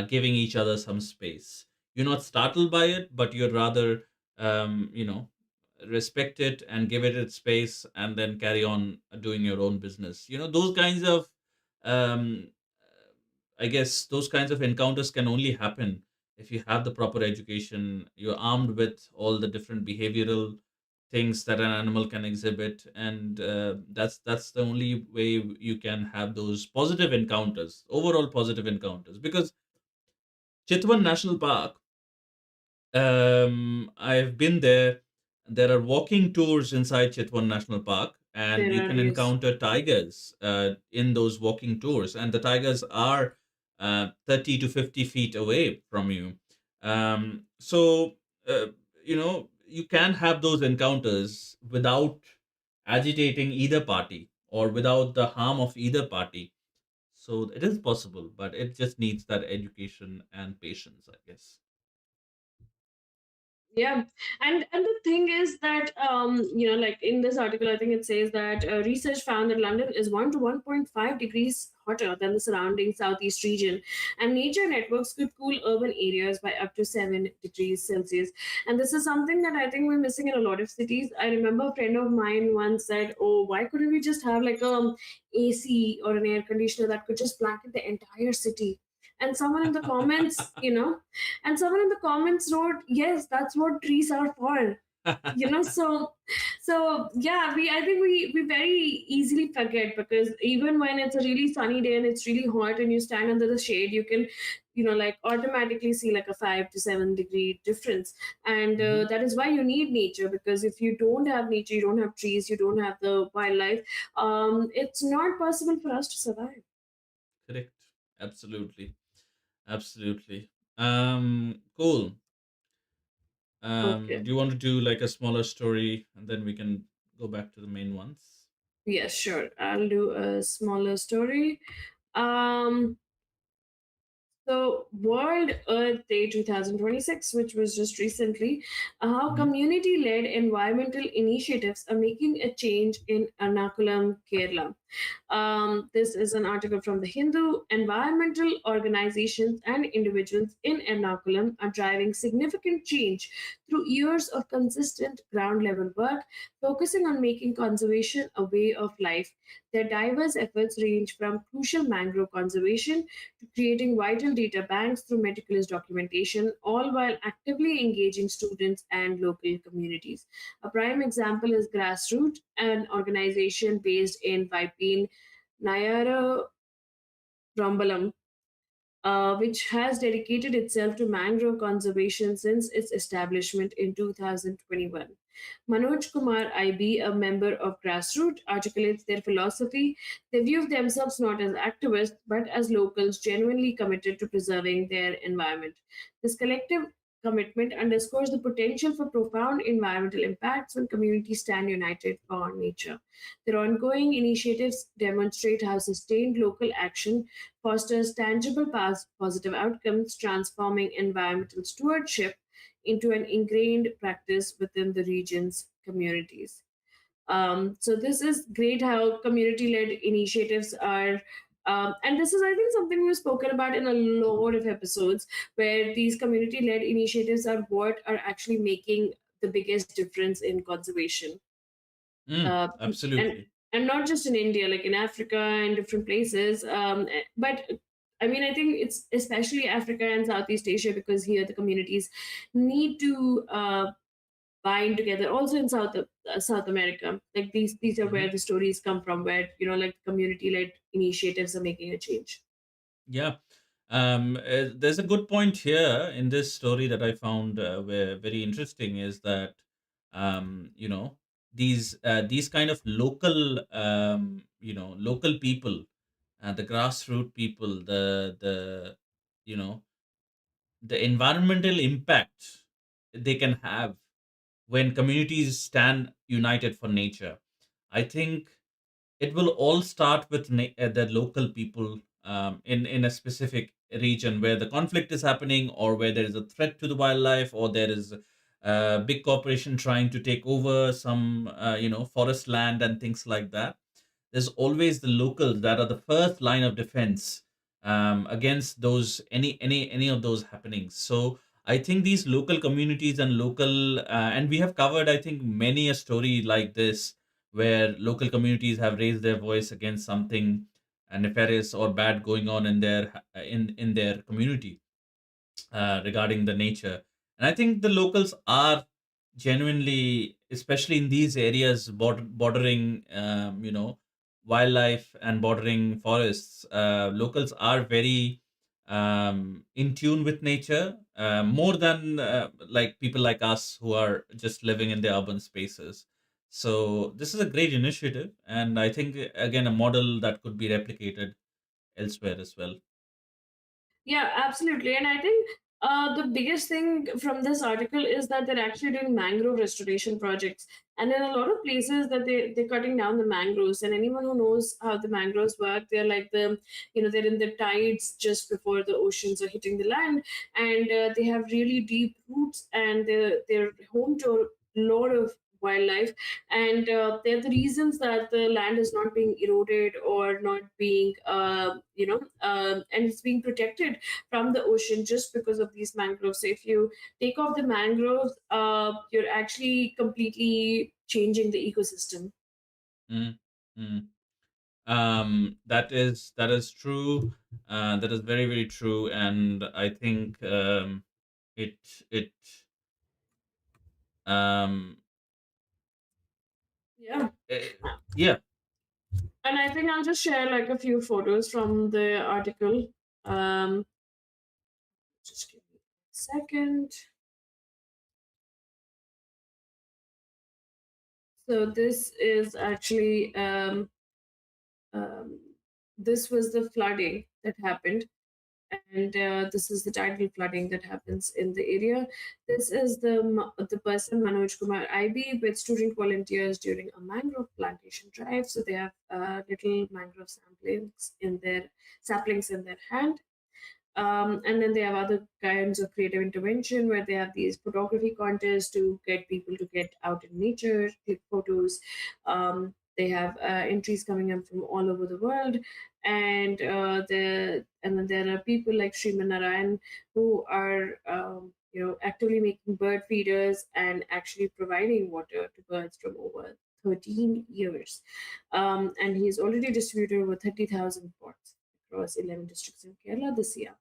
giving each other some space. You're not startled by it, but you'd rather um, you know respect it and give it its space and then carry on doing your own business. Those kinds of um, I guess those kinds of encounters can only happen if you have the proper education. You're armed with all the different behavioral things that an animal can exhibit, and that's the only way you can have those positive encounters, overall positive encounters. Because Chitwan National Park, I've been there. There are walking tours inside Chitwan National Park, and you There are, can yes. encounter tigers in those walking tours. And the tigers are 30 to 50 feet away from you. So, uh, you can have those encounters without agitating either party or without the harm of either party. So, it is possible, but it just needs that education and patience, I guess. Yeah, and the thing is that like in this article, I think it says that research found that London is 1 to 1.5 degrees hotter than the surrounding southeast region, and nature networks could cool urban areas by up to 7 degrees Celsius. And this is something that I think we're missing in a lot of cities. I remember a friend of mine once said, "Oh, why couldn't we just have like AC or an air conditioner that could just blanket the entire city?" And someone in the comments, and someone in the comments wrote, yes, that's what trees are for. So yeah, I think we very easily forget, because even when it's a really sunny day and it's really hot and you stand under the shade, you can like automatically see like a 5 to 7 degree difference. And Mhm. that is why you need nature, because if you don't have nature, you don't have trees, you don't have the wildlife, it's not possible for us to survive. Correct. Absolutely. Absolutely. Cool. Okay. Do you want to do like a smaller story and then we can go back to the main ones? Yes, sure. I'll do a smaller story. Um, So, World Earth Day 2026, which was just recently, how Mhm. community led environmental initiatives are making a change in Ernakulam, Kerala. This is an article from The Hindu. Environmental organizations and individuals in Ernakulam are driving significant change through years of consistent ground level work, focusing on making conservation a way of life. Their diverse efforts range from crucial mangrove conservation to creating vital data banks through meticulous documentation, all while actively engaging students and local communities. A prime example is Grassroot, an organization based in Vipin, Nayara Rambalam, which has dedicated itself to mangrove conservation since its establishment in 2021. Manoj Kumar IB, a member of Grassroot, articulates their philosophy. They view themselves not as activists, but as locals genuinely committed to preserving their environment. This collective commitment underscores the potential for profound environmental impacts when communities stand united for nature. Their ongoing initiatives demonstrate how sustained local action fosters tangible positive outcomes, transforming environmental stewardship into an ingrained practice within the region's communities. So this is great how community-led initiatives are. And this is, I think, something we've spoken about in a lot of episodes, where these community-led initiatives are what are actually making the biggest difference in conservation. Mm, uh, and absolutely. and not just in India, like in Africa and different places. But I mean, I think it's especially Africa and Southeast Asia because here the communities need to bind together. Also in South America, like these are where Mhm. the stories come from, where like community led initiatives are making a change. Yeah. There's a good point here in this story that I found where very interesting is that you know these kind of local local people, the grassroots people, the you know the environmental impact they can have when communities stand united for nature. I think it will all start with the local people in a specific region where the conflict is happening, or where there is a threat to the wildlife, or there is a big corporation trying to take over some forest land and things like that. There's always the locals that are the first line of defense against those any of those happenings. So I think these local communities and local and we have covered, I think, many a story like this where local communities have raised their voice against something nefarious or bad going on in their community regarding the nature. And I think the locals are genuinely, especially in these areas bordering, wildlife and bordering forests, locals are very in tune with nature, more than like people like us who are just living in the urban spaces. So this is a great initiative, and I think again a model that could be replicated elsewhere as well. Yeah, absolutely. And I think the biggest thing from this article is that they're actually doing mangrove restoration projects. And in a lot of places that they're cutting down the mangroves. And anyone who knows how the mangroves work, they're like they're in the tides just before the oceans are hitting the land. And they have really deep roots and they're home to a lot of wildlife, and they're the reasons that the land is not being eroded or not being and it's being protected from the ocean just because of these mangroves. So if you take off the mangroves, you're actually completely changing the ecosystem. Mm, mm. That is true. That is very very true, and I think it it um Yeah. eh, yeah. And I think I'll just share like a few photos from the article. Um, just give me a second. So this is actually um, this was the flooding that happened, and this is the tidal flooding that happens in the area. This is the person Manoj Kumar IB with student volunteers during a mangrove plantation drive. So they have little mangrove saplings in their hand. And then they have other kinds of creative intervention where they have these photography contests to get people to get out in nature, click photos. They have entries coming in from all over the world, and then there are people like Sriman Narayan who are actively making bird feeders and actually providing water to birds from over 13 years. And he's already distributed over 30,000 pots across 11 districts in Kerala this year.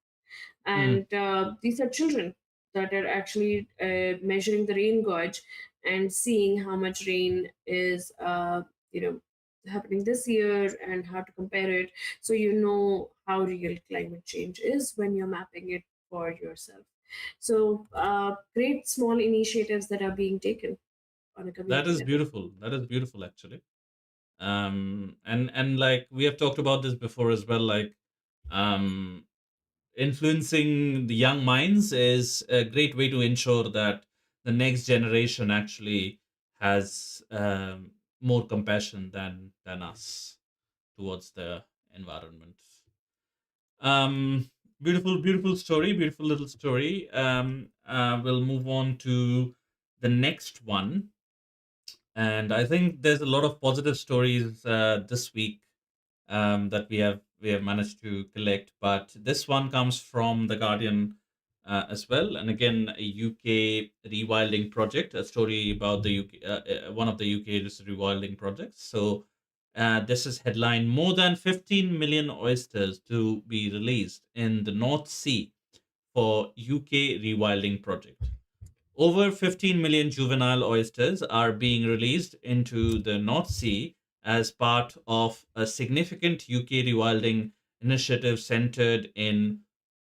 Mm. And these are children that are actually measuring the rain gauge and seeing how much rain is, you know, happening this year and how to compare it. So you know how real climate change is when you're mapping it for yourself. So great small initiatives that are being taken on a That community is level. beautiful. That is beautiful, actually. And like we have talked about this before as well. Like, um, influencing the young minds is a great way to ensure that the next generation actually has more compassion than us towards the environment. Um, beautiful story, beautiful little story. We'll move on to the next one, and I think there's a lot of positive stories this week that we have managed to collect. But this one comes from the Guardian as well, and again a UK rewilding project, a story about the UK, one of the UK's rewilding projects. So. This is headline: More than 15 million oysters to be released in the North Sea for UK rewilding project. Over 15 million juvenile oysters are being released into the North Sea as part of a significant UK rewilding initiative centered in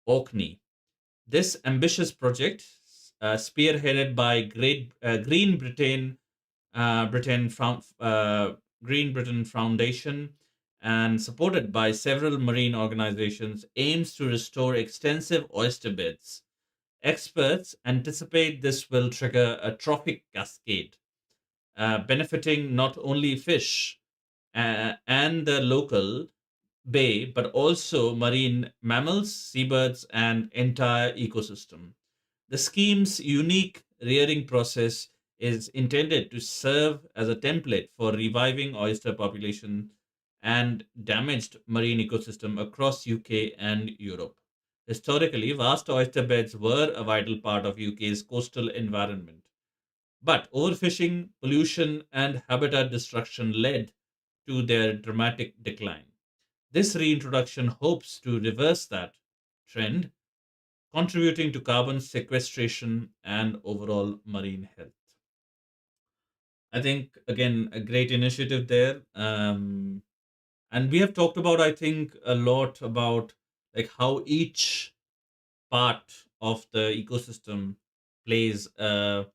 Orkney. This ambitious project, spearheaded by Green Britain Green Britain Foundation and supported by several marine organizations, aims to restore extensive oyster beds. Experts anticipate this will trigger a trophic cascade, benefiting not only fish and the local bay, but also marine mammals, seabirds, and entire ecosystem. The scheme's unique rearing process is intended to serve as a template for reviving oyster population and damaged marine ecosystem across UK and Europe. Historically, vast oyster beds were a vital part of UK's coastal environment, but overfishing, pollution, and habitat destruction led to their dramatic decline. This reintroduction hopes to reverse that trend, contributing to carbon sequestration and overall marine health. I think, again, a great initiative there. And we have talked about, I think, a lot about like how each part of the ecosystem plays a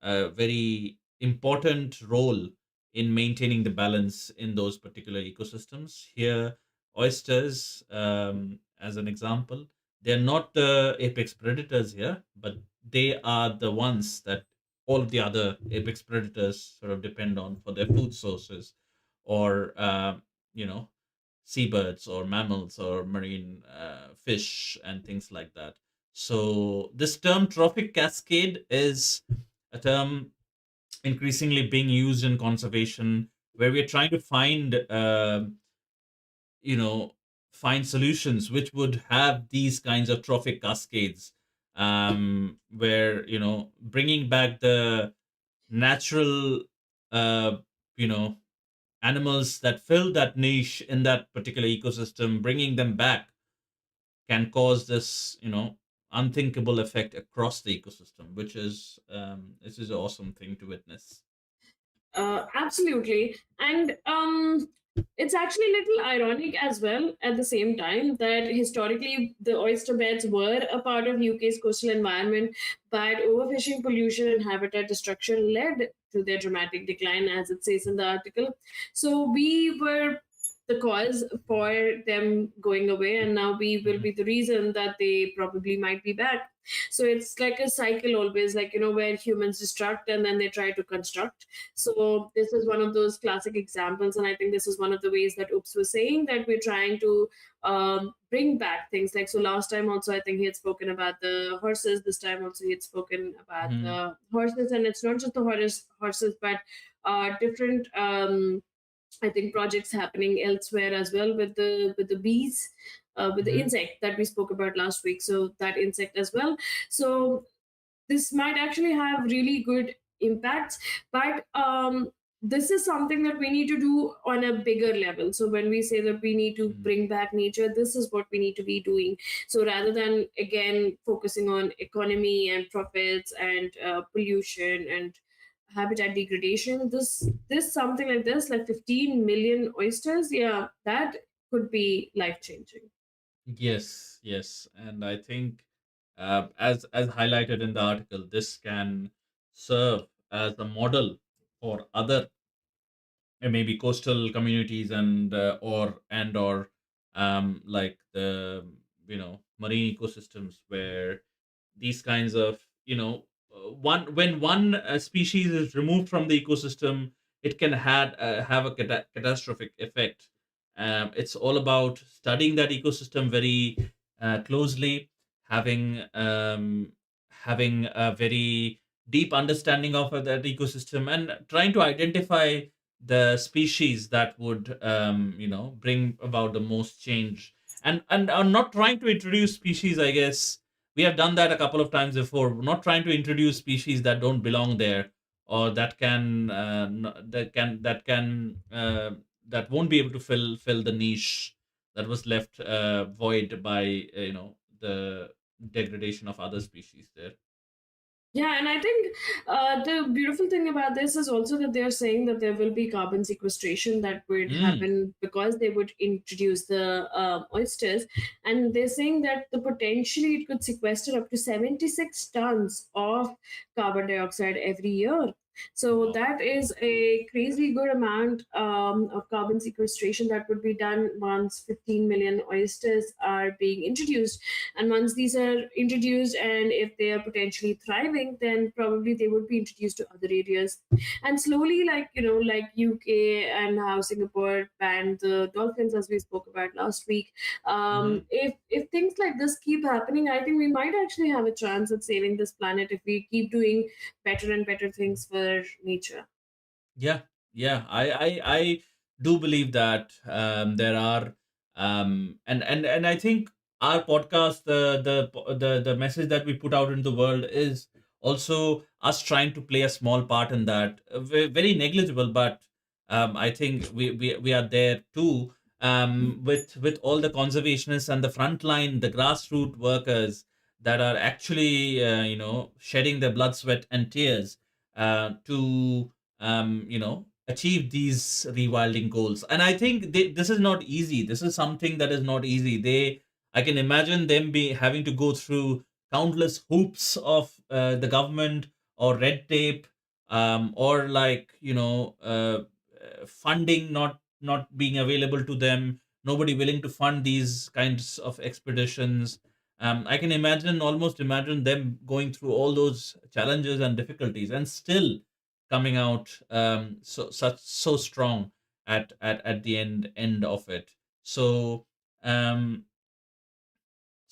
very important role in maintaining the balance in those particular ecosystems. Here, oysters, as an example, they're not the apex predators here, but they are the ones that all of the other apex predators sort of depend on for their food sources, or you know, seabirds or mammals or marine fish and things like that. So this term trophic cascade is a term increasingly being used in conservation, where we're trying to you know find solutions which would have these kinds of trophic cascades, where bringing back the natural uh, you know animals that fill that niche in that particular ecosystem, bringing them back can cause this unthinkable effect across the ecosystem, which is this is an awesome thing to witness. Absolutely. And it's actually a little ironic as well at the same time that historically the oyster beds were a part of UK's coastal environment, but overfishing, pollution, and habitat destruction led to their dramatic decline, as it says in the article. So we were the cause for them going away, and now we will Mhm. be the reason that they probably might be back. So it's like a cycle always, like, where humans destruct and then they try to construct. So this is one of those classic examples, and I think this is one of the ways that Oops was saying that we're trying to bring back things. Like, so last time also I think he had spoken about the horses. This time also he had spoken about Mhm. the horses, and it's not just the horses, but different. I think projects happening elsewhere as well with the bees, with the Mhm. insect that we spoke about last week. So that insect as well. So this might actually have really good impacts, but this is something that we need to do on a bigger level. So when we say that we need to Mhm. bring back nature, this is what we need to be doing. So rather than again focusing on economy and profits and pollution and habitat degradation, this something like this, like 15 million oysters, yeah, that could be life changing. Yes, yes, and I think, as highlighted in the article, this can serve as a model for other, maybe coastal communities, or like the, marine ecosystems, where these kinds of, one when one species is removed from the ecosystem, it can have a catastrophic effect. It's all about studying that ecosystem very closely, having having a very deep understanding of that ecosystem, and trying to identify the species that would, bring about the most change, and are not trying to introduce species, I guess. We have done that a couple of times before. We're not trying to introduce species that don't belong there, or that can that won't be able to fill the niche that was left void by, the degradation of other species there. Yeah, and I think the beautiful thing about this is also that they're saying that there will be carbon sequestration that would Mm. happen because they would introduce the oysters. And they're saying that the potentially it could sequester up to 76 tons of carbon dioxide every year. So Wow. that is a crazy good amount of carbon sequestration that would be done once 15 million oysters are being introduced. And once these are introduced, and if they are potentially thriving, then probably they would be introduced to other areas. And slowly, like, like UK and how Singapore banned the dolphins, as we spoke about last week. Hmm. If things like this keep happening, I think we might actually have a chance at saving this planet if we keep doing better and better things for nature. Yeah, yeah. I do believe that, there are, and I think our podcast, the message that we put out into the world, is also us trying to play a small part in that. Very negligible, but I think we are there too. With all the conservationists and the frontline, the grassroots workers that are actually, shedding their blood, sweat, and tears to achieve these rewilding goals. And I think this is not easy. This is something that is not easy. I can imagine them be having to go through countless hoops of the government, or red tape, or like, funding not being available to them, nobody willing to fund these kinds of expeditions. I can almost imagine them going through all those challenges and difficulties, and still coming out, so strong at the end of it. So, um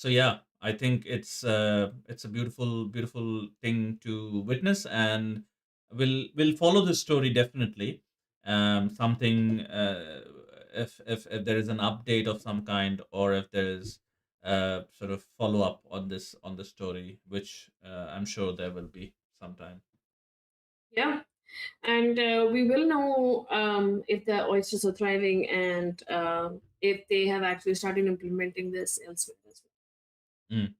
yeah, I think it's a beautiful thing to witness, and we'll follow this story definitely. Something, if there is an update of some kind, or if there is sort of follow up on the story, which I'm sure there will be sometime. Yeah, and we will know if the oysters are thriving, and if they have actually started implementing this elsewhere as Mm,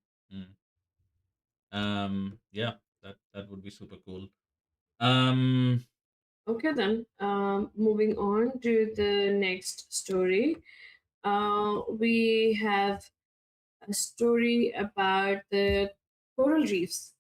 mm. Yeah, that would be super cool. Um, well. Okay, then moving on to the next story. We have a story about the coral reefs.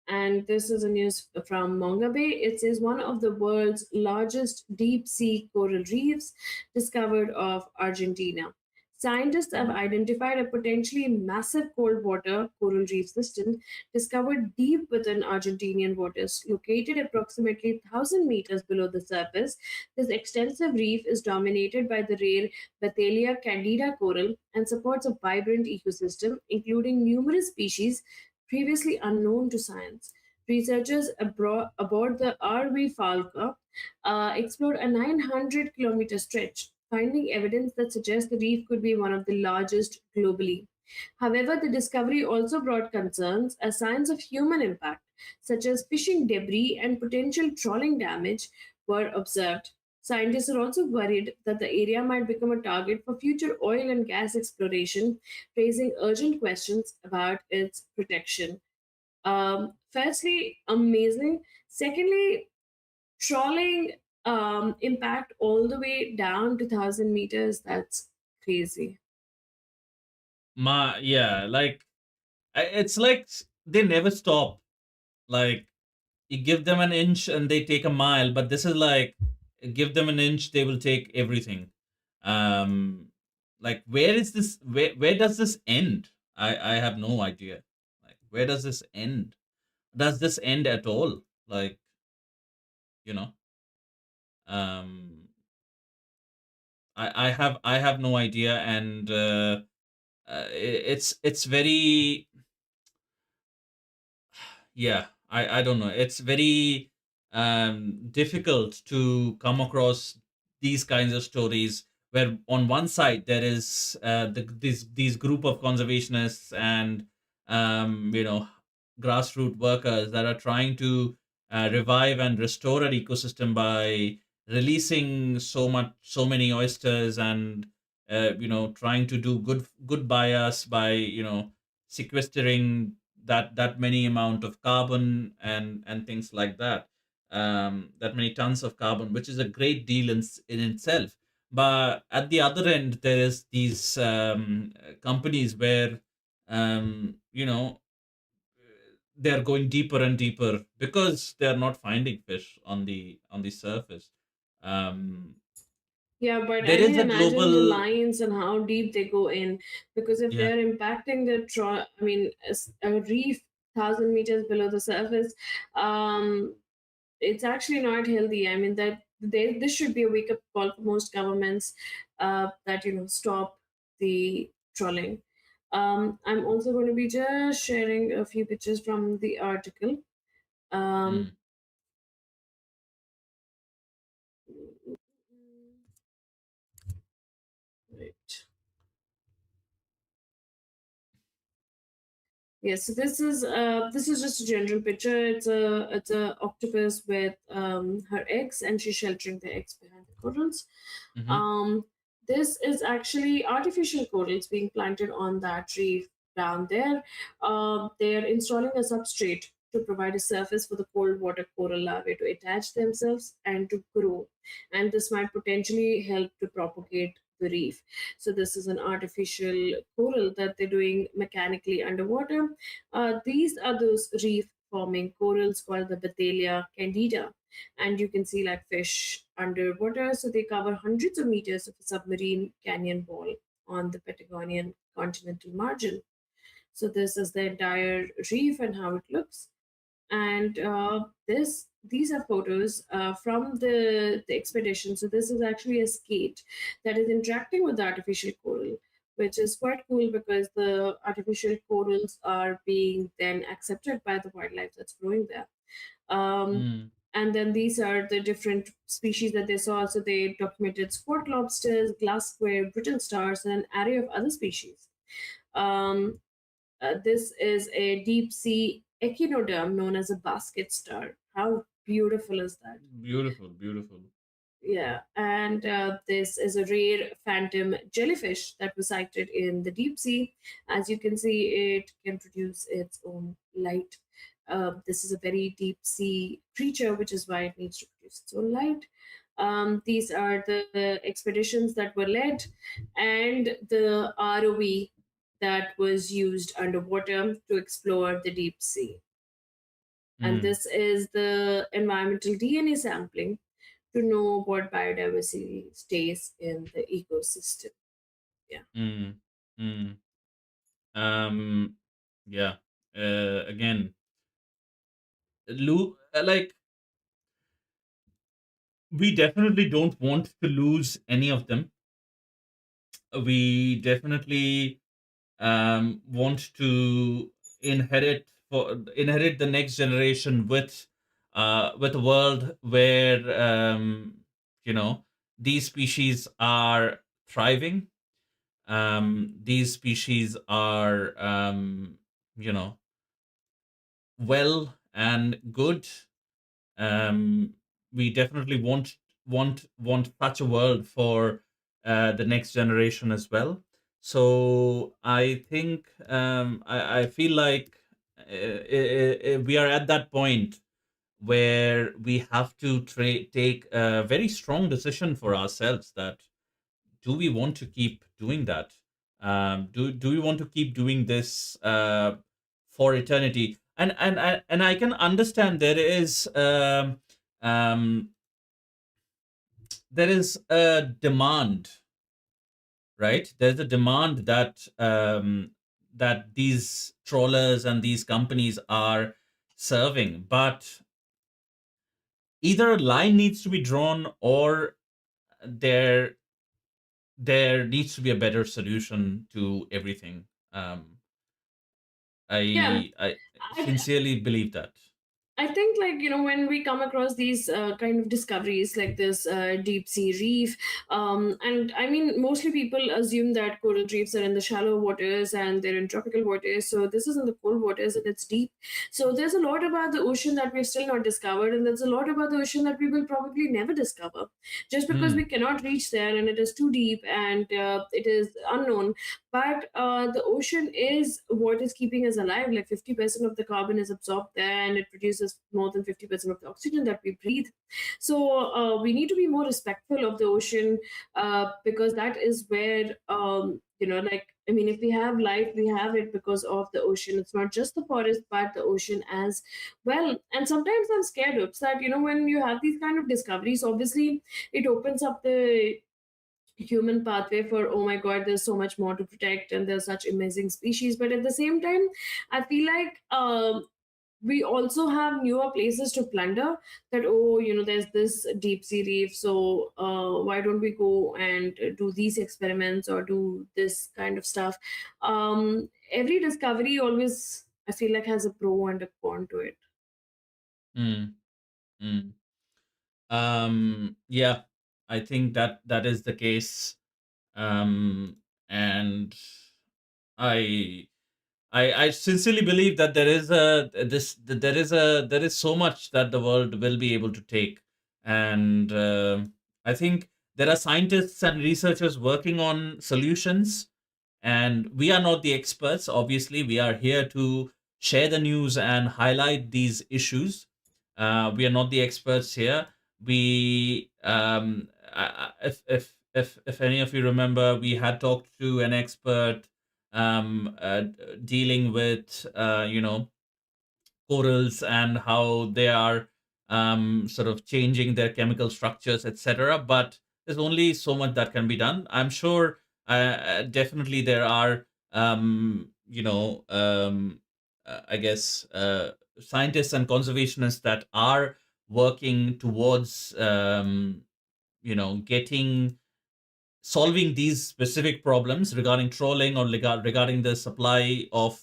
And this is a news from Mongabe. It says one of the world's largest deep sea coral reefs discovered off Argentina. Scientists have Mm. identified a potentially massive cold water coral reef system discovered deep within Argentinian waters, located approximately 1,000 meters below the surface. This extensive reef is dominated by the rare Bathelia candida coral and supports a vibrant ecosystem, including numerous species previously unknown to science. Researchers aboard the RV Falca explored a 900-kilometer stretch, finding evidence that suggests the reef could be one of the largest globally. However, the discovery also brought concerns as signs of human impact, such as fishing debris and potential trawling damage, were observed. Scientists are also worried that the area might become a target for future oil and gas exploration, raising urgent questions about its protection. Firstly, amazing. Secondly, trawling impact all the way down to 1,000 meters. That's crazy. Yeah, like it's like they never stop. Like you give them an inch and they take a mile, but this is like give them an inch, they will take everything. Um, like where is this? Where does this end? I have no idea. Like where does this end? Does this end at all? Like you know, um, I have no idea, and it's very yeah, I don't know. It's very difficult to come across these kinds of stories where on one side there is these group of conservationists and grassroots workers that are trying to revive and restore an ecosystem by releasing so many oysters and trying to do good by us by sequestering that many amount of carbon and things like that, that many tons of carbon, which is a great deal in itself. But at the other end there is these companies where they are going deeper and deeper because they are not finding fish on the surface. um, Yeah, but I there mean, is a imagine the global lines and how deep they go in. Because if yeah. they're impacting I mean, a reef 1,000 meters below the surface, um, it's actually not healthy. I mean, this should be a wake up call for most governments that stop the trolling. I'm also going to be just sharing a few pictures from the article. Um, Mm, right. Yes, so this is just a general picture. It's a octopus with her eggs, and she's sheltering the eggs behind the corals. mm-hmm, Um, this is actually artificial corals being planted on that reef down there. They're installing a substrate to provide a surface for the cold water coral larvae to attach themselves and to grow, and this might potentially help to propagate the reef. So this is an artificial coral that they're doing mechanically underwater. These are those reef forming corals called the Bathelia candida. And you can see like fish underwater. So they cover hundreds of meters of a submarine canyon wall on the Patagonian continental margin. So this is the entire reef and how it looks. And this these are photos from the expedition. So this is actually a skate that is interacting with the artificial coral, which is quite cool because the artificial corals are being then accepted by the wildlife that's growing there. um, mm, and then these are the different species that they saw. So they documented sport lobsters, glass square, Britain stars, and an array of other species. um, this is a deep sea echinoderm known as a basket star. How beautiful is that? beautiful, beautiful. Yeah, and this is a rare phantom jellyfish that was sighted in the deep sea. As you can see, it can produce its own light. This is a very deep sea creature, which is why it needs to produce its own light. These are the expeditions that were led, and the ROV that was used underwater to explore the deep sea. And Mm, this is the environmental DNA sampling to know what biodiversity stays in the ecosystem. Yeah. mm, mm. Um, yeah. Again, like we definitely don't want to lose any of them. We definitely want to inherit the next generation with a world where you know these species are thriving. These species are you know well and good. um, we definitely want such a world for the next generation as well. So I think I feel like we are at that point where we have to take a very strong decision for ourselves, that do we want to keep doing that? Do we want to keep doing this for eternity? And I can understand um, there is a demand, right? There's a demand that these trawlers and these companies are serving, but either a line needs to be drawn, or there there needs to be a better solution to everything. Um, Yeah. I I, sincerely believe that. I think, like, when we come across these kind of discoveries like this deep sea reef, and I mean, mostly people assume that coral reefs are in the shallow waters and they're in tropical waters. So this is in the cold waters and it's deep. So there's a lot about the ocean that we've still not discovered, and there's a lot about the ocean that we will probably never discover, just because we Hmm. cannot reach there and it is too deep and it is unknown. But the ocean is what is keeping us alive. Like 50% of the carbon is absorbed there, and it produces more than 50% of the oxygen that we breathe. So we need to be more respectful of the ocean, because that is where, like, I mean, if we have life, we have it because of the ocean. It's not just the forest, but the ocean as well. And sometimes I'm scared of that, when you have these kind of discoveries, obviously it opens up the human pathway for, oh my god, there's so much more to protect and there's such amazing species. But at the same time, I feel like we also have newer places to plunder. That, oh, there's this deep sea reef, so why don't we go and do these experiments or do this kind of stuff. Every discovery always, I feel like, has a pro and a con to it. Hmm. Hmm. Yeah, I think that is the case. Um, and I I sincerely believe that there is so much that the world will be able to take, and I think there are scientists and researchers working on solutions, and we are not the experts. Obviously, we are here to share the news and highlight these issues. We are not the experts here. We if any of you remember, we had talked to an expert dealing with corals and how they are sort of changing their chemical structures, etc. But there's only so much that can be done. I'm sure definitely there are I guess scientists and conservationists that are working towards getting solving these specific problems regarding trolling, or regarding the supply of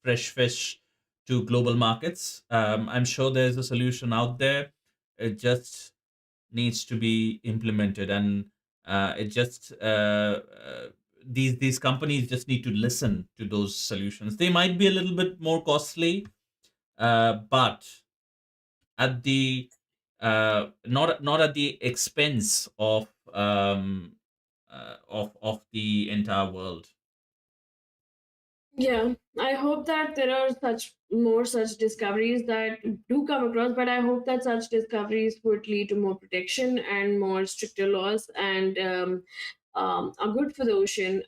fresh fish to global markets. I'm sure there's a solution out there. It just needs to be implemented, and it just these companies just need to listen to those solutions. They might be a little bit more costly, but at the not at the expense of the entire world. Yeah, I hope that there are such discoveries that do come across, but I hope that such discoveries would lead to more protection and more stricter laws, and are good for the ocean.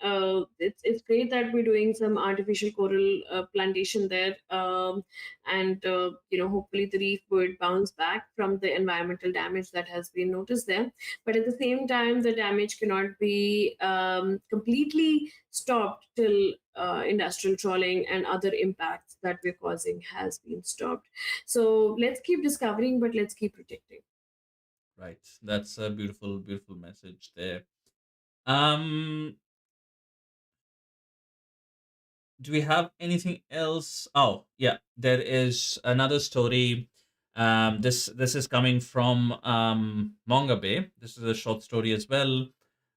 It's great that we're doing some artificial coral plantation there, and hopefully the reef would bounce back from the environmental damage that has been noticed there. But at the same time, the damage cannot be completely stopped till industrial trawling and other impacts that we're causing has been stopped. So let's keep discovering, but let's keep protecting. Right. That's a beautiful, beautiful message there. Um, do we have anything else? Oh, yeah, there is another story. This is coming from Manga Bay. This is a short story as well.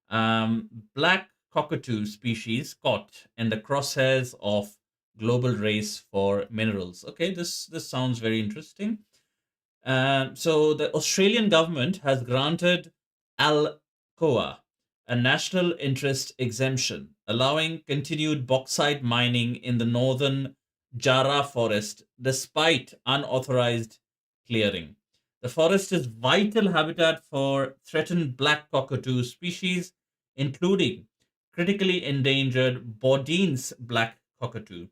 Um, Black cockatoo species caught in the crosshairs of global race for minerals. Okay, this sounds very interesting. So the Australian government has granted Alcoa a national interest exemption, allowing continued bauxite mining in the northern Jarrah forest despite unauthorized clearing. The forest is vital habitat for threatened black cockatoo species, including critically endangered Baudine's black cockatoo.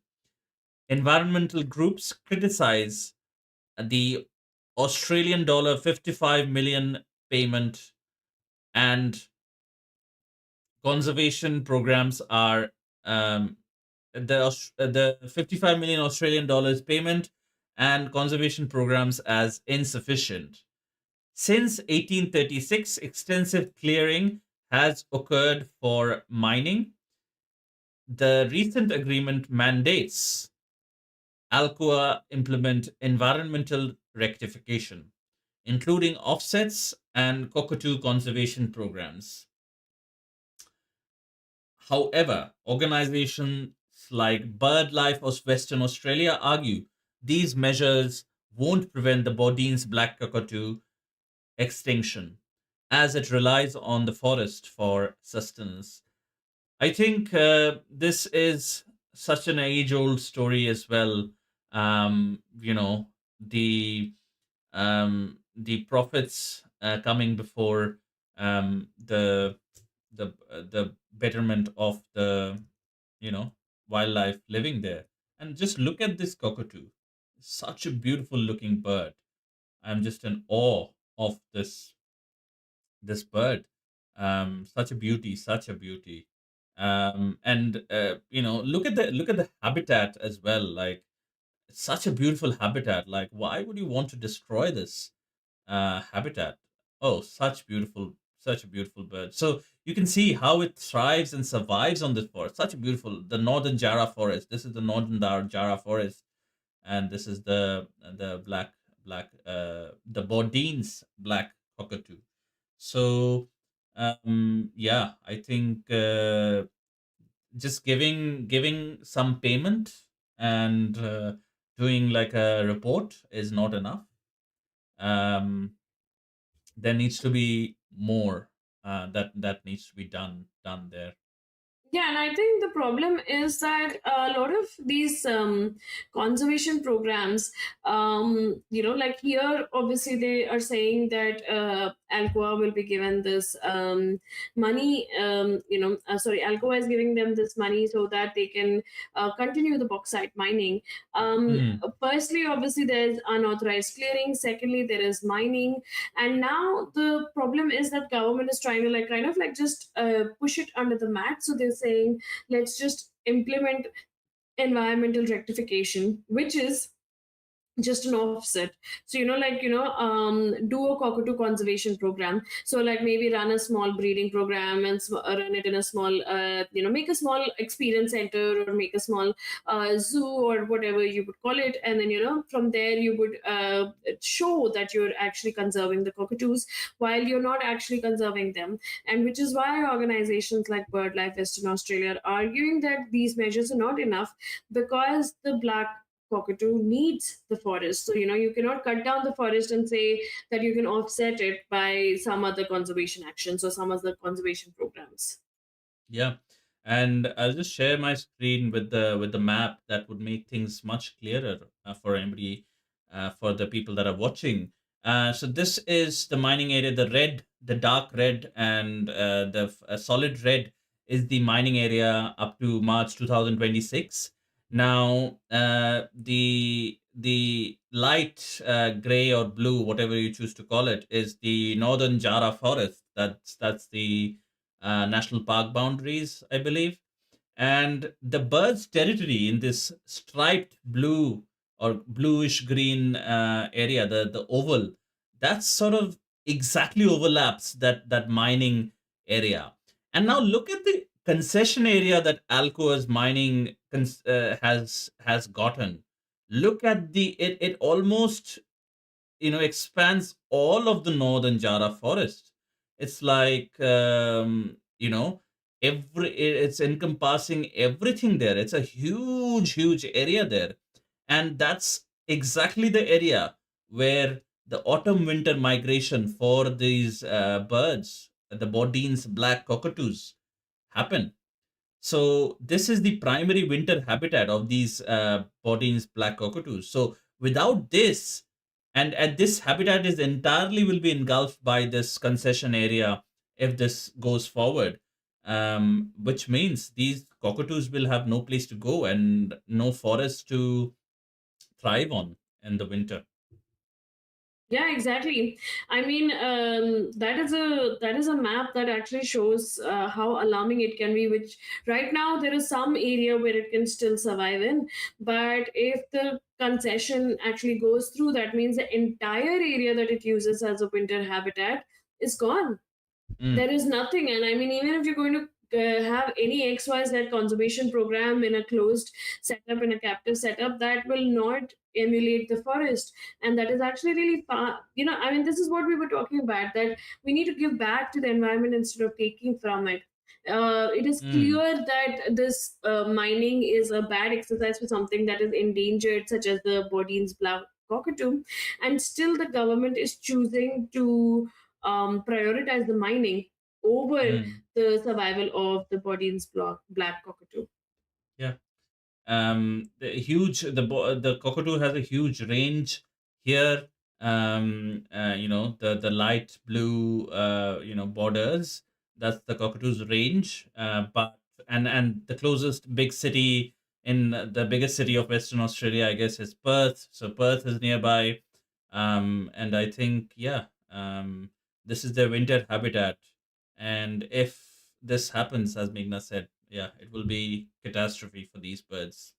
Environmental groups criticize the Australian dollar 55 million payment, and conservation programs are the 55 million Australian dollars payment and conservation programs as insufficient. Since 1836, extensive clearing has occurred for mining. The recent agreement mandates Alcoa implement environmental rectification, including offsets and cockatoo conservation programs. However, organizations like BirdLife of Western Australia argue these measures won't prevent the Baudine's black cockatoo extinction, as it relies on the forest for sustenance. I think this is such an age-old story as well. The the prophets coming before the betterment of the wildlife living there. And just look at this cockatoo, such a beautiful looking bird. I'm just in awe of this bird. Such a beauty, such a beauty. And look at the habitat as well. Like, it's such a beautiful habitat. Like, why would you want to destroy this habitat? Oh, such a beautiful bird. So you can see how it thrives and survives on this forest. Such a beautiful, the northern Jarrah forest. This is the northern Jarrah forest, and this is the the Baudine's black cockatoo. So yeah, I think just giving some payment and doing like a report is not enough. Um, there needs to be more that needs to be done there. Yeah, and I think the problem is that a lot of these conservation programs, like here, obviously they are saying that Alcoa will be given this money. Alcoa is giving them this money so that they can continue the bauxite mining. Hmm. Firstly, obviously, there's unauthorized clearing. Secondly, there is mining, and now the problem is that government is trying to like kind of like just push it under the mat. So they're saying let's just implement environmental rectification, which is just an offset. So do a cockatoo conservation program. So like maybe run a small breeding program and run it in a small make a small experience center or make a small zoo or whatever you would call it, and then from there you would show that you're actually conserving the cockatoos while you're not actually conserving them. And which is why organizations like BirdLife Western Australia are arguing that these measures are not enough, because the black cockatoo needs the forest. So, you cannot cut down the forest and say that you can offset it by some other conservation actions or some other conservation programs. Yeah, and I'll just share my screen with the map that would make things much clearer for anybody, for the people that are watching. So this is the mining area. The red, the dark red, and solid red is the mining area up to March 2026. Now, the light gray or blue, whatever you choose to call it, is the northern Jara forest. That's the national park boundaries, I believe. And the bird's territory in this striped blue or bluish green area, the oval, that sort of exactly overlaps that mining area. And now look at the concession area that Alcoa's mining has gotten. Look at it almost expands all of the northern Jara forest. It's like it's encompassing everything there. It's a huge area there, and that's exactly the area where the autumn winter migration for these birds, the Bodine's black cockatoos, happen. So this is the primary winter habitat of these Bodine's black cockatoos. So without this, and this habitat is entirely will be engulfed by this concession area if this goes forward, which means these cockatoos will have no place to go and no forest to thrive on in the winter. Yeah, exactly. I mean, that is a map that actually shows how alarming it can be. Which right now there is some area where it can still survive in, but if the concession actually goes through, that means the entire area that it uses as a winter habitat is gone. Mm, There is nothing. And I mean, even if you're going to have any xyz conservation program in a closed setup, in a captive setup, that will not emulate the forest. And that is actually really far. I mean, this is what we were talking about, that we need to give back to the environment instead of taking from it. It is mm, clear that this mining is a bad exercise for something that is endangered, such as the Bodine's black cockatoo, and still the government is choosing to prioritize the mining over mm. the survival of the Bodine's black cockatoo. Yeah. The cockatoo has a huge range here. The light blue borders, that's the cockatoo's range. But and the closest big city in the biggest city of Western Australia, I guess, is Perth. So Perth is nearby. And I think, yeah, this is their winter habitat. And if this happens, as Meghna said, yeah, it will be catastrophe for these birds.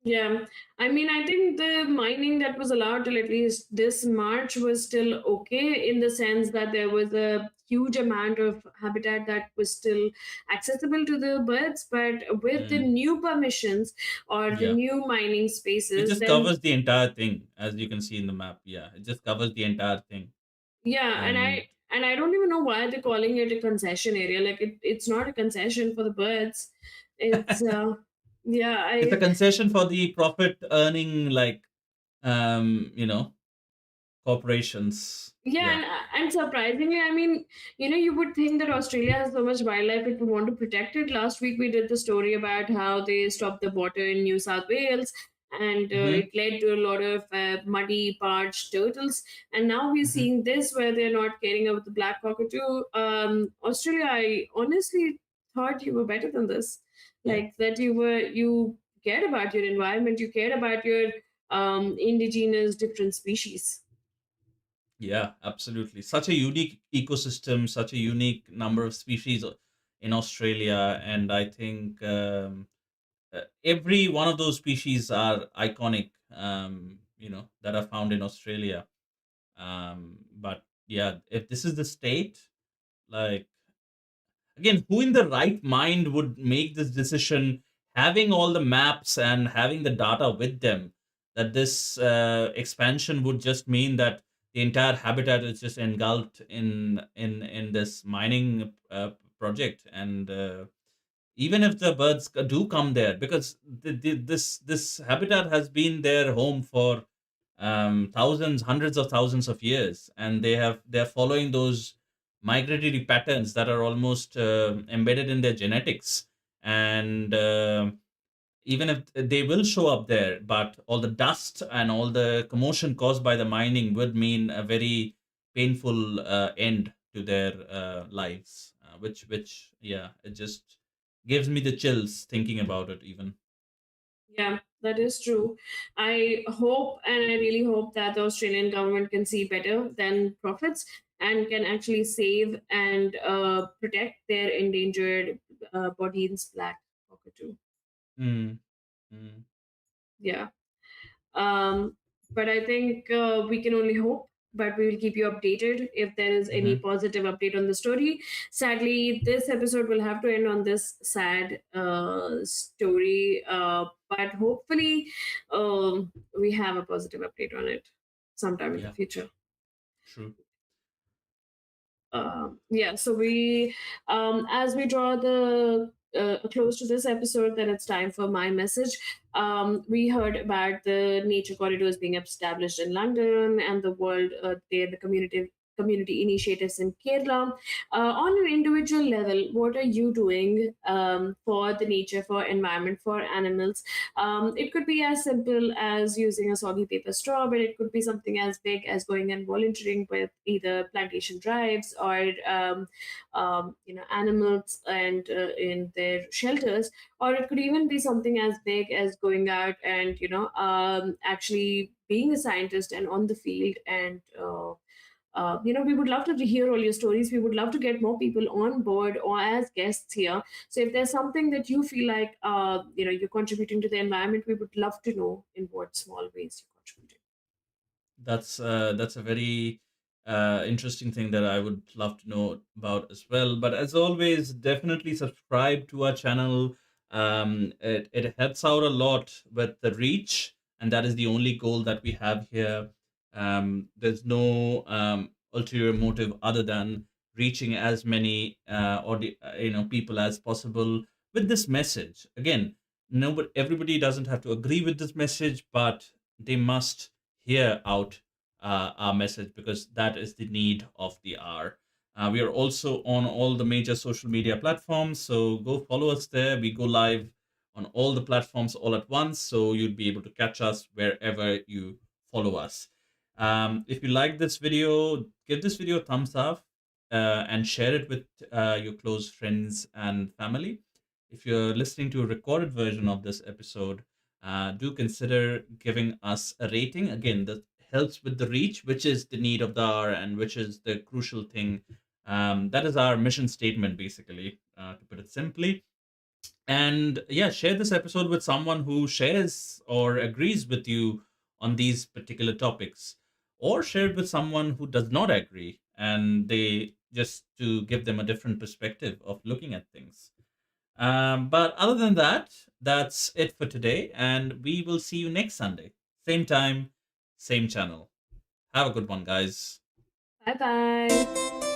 Yeah, I mean, I think the mining that was allowed till at least this March was still okay, in the sense that there was a huge amount of habitat that was still accessible to the birds. But with the Mm, new permissions or the yeah, new mining it spaces, just then covers the entire thing, as you can see in the map. Yeah, it just covers the entire thing, yeah, and and I don't even know why they're calling it a concession area. Like it's not a concession for the birds. It's yeah, it's a I concession for the profit earning, like corporations. Yeah, Yeah. and surprisingly, I mean, you would think that Australia has so much wildlife, it would want to protect it. Last week, we did the story about how they stopped the water in New South Wales, and Hmm. it led to a lot of muddy, parched turtles. And now we're Hmm. seeing this where they're not caring about the black cockatoo. Australia, I honestly thought you were better than this. Yeah. Like that, you cared about your environment, you cared about your indigenous different species. Yeah, absolutely. Such a unique ecosystem, such a unique number of species in Australia, and I think every one of those species are iconic. That are found in Australia. But yeah, if this is the state, like, again, who in the right mind would make this decision, having all the maps and having the data with them, that this expansion would just mean that the entire habitat is just engulfed in this mining project. And even if the birds do come there, because this habitat has been their home for thousands, hundreds of thousands of years, and they're following those migratory patterns that are almost embedded in their genetics. And even if they will show up there, but all the dust and all the commotion caused by the mining would mean a very painful end to their lives, which yeah, it just gives me the chills thinking about it even. Yeah, that is true. I hope and I really hope that the Australian government can see better than profits and can actually save and protect their endangered Bodine's black cockatoo. Mm, mm, Yeah. Um, but I think we can only hope. But we will keep you updated if there is any mhm. positive update on the story. Sadly, this episode will have to end on this sad story. But hopefully, we have a positive update on it sometime in the Yeah, future. true. Yeah, so as we draw the close to this episode, then it's time for my message. We heard about the nature corridors being established in London and the world day, the community initiatives in Kerala. On an individual level, what are you doing for the nature, for environment, for animals? It could be as simple as using a soggy paper straw, but it could be something as big as going and volunteering with either plantation drives or animals and in their shelters, or it could even be something as big as going out and actually being a scientist and on the field and we would love to hear all your stories. We would love to get more people on board or as guests here. So if there's something that you feel like you're contributing to the environment, we would love to know in what small ways you're contributing. That's a very interesting thing that I would love to know about as well. But as always, definitely subscribe to our channel. It helps out a lot with the reach, and that is the only goal that we have here. There's no ulterior motive other than reaching as many people as possible with this message. Again, nobody, everybody doesn't have to agree with this message, but they must hear out our message because that is the need of the hour. We are also on all the major social media platforms, so go follow us there. We go live on all the platforms all at once, so you'll be able to catch us wherever you follow us. If you like this video, give this video a thumbs up and share it with your close friends and family. If you're listening to a recorded version of this episode, do consider giving us a rating. Again, that helps with the reach, which is the need of the hour and which is the crucial thing. That is our mission statement, basically, to put it simply. And yeah, share this episode with someone who shares or agrees with you on these particular topics, or share it with someone who does not agree and they just to give them a different perspective of looking at things. But other than that, that's it for today, and we will see you next Sunday. Same time, same channel. Have a good one, guys. Bye bye.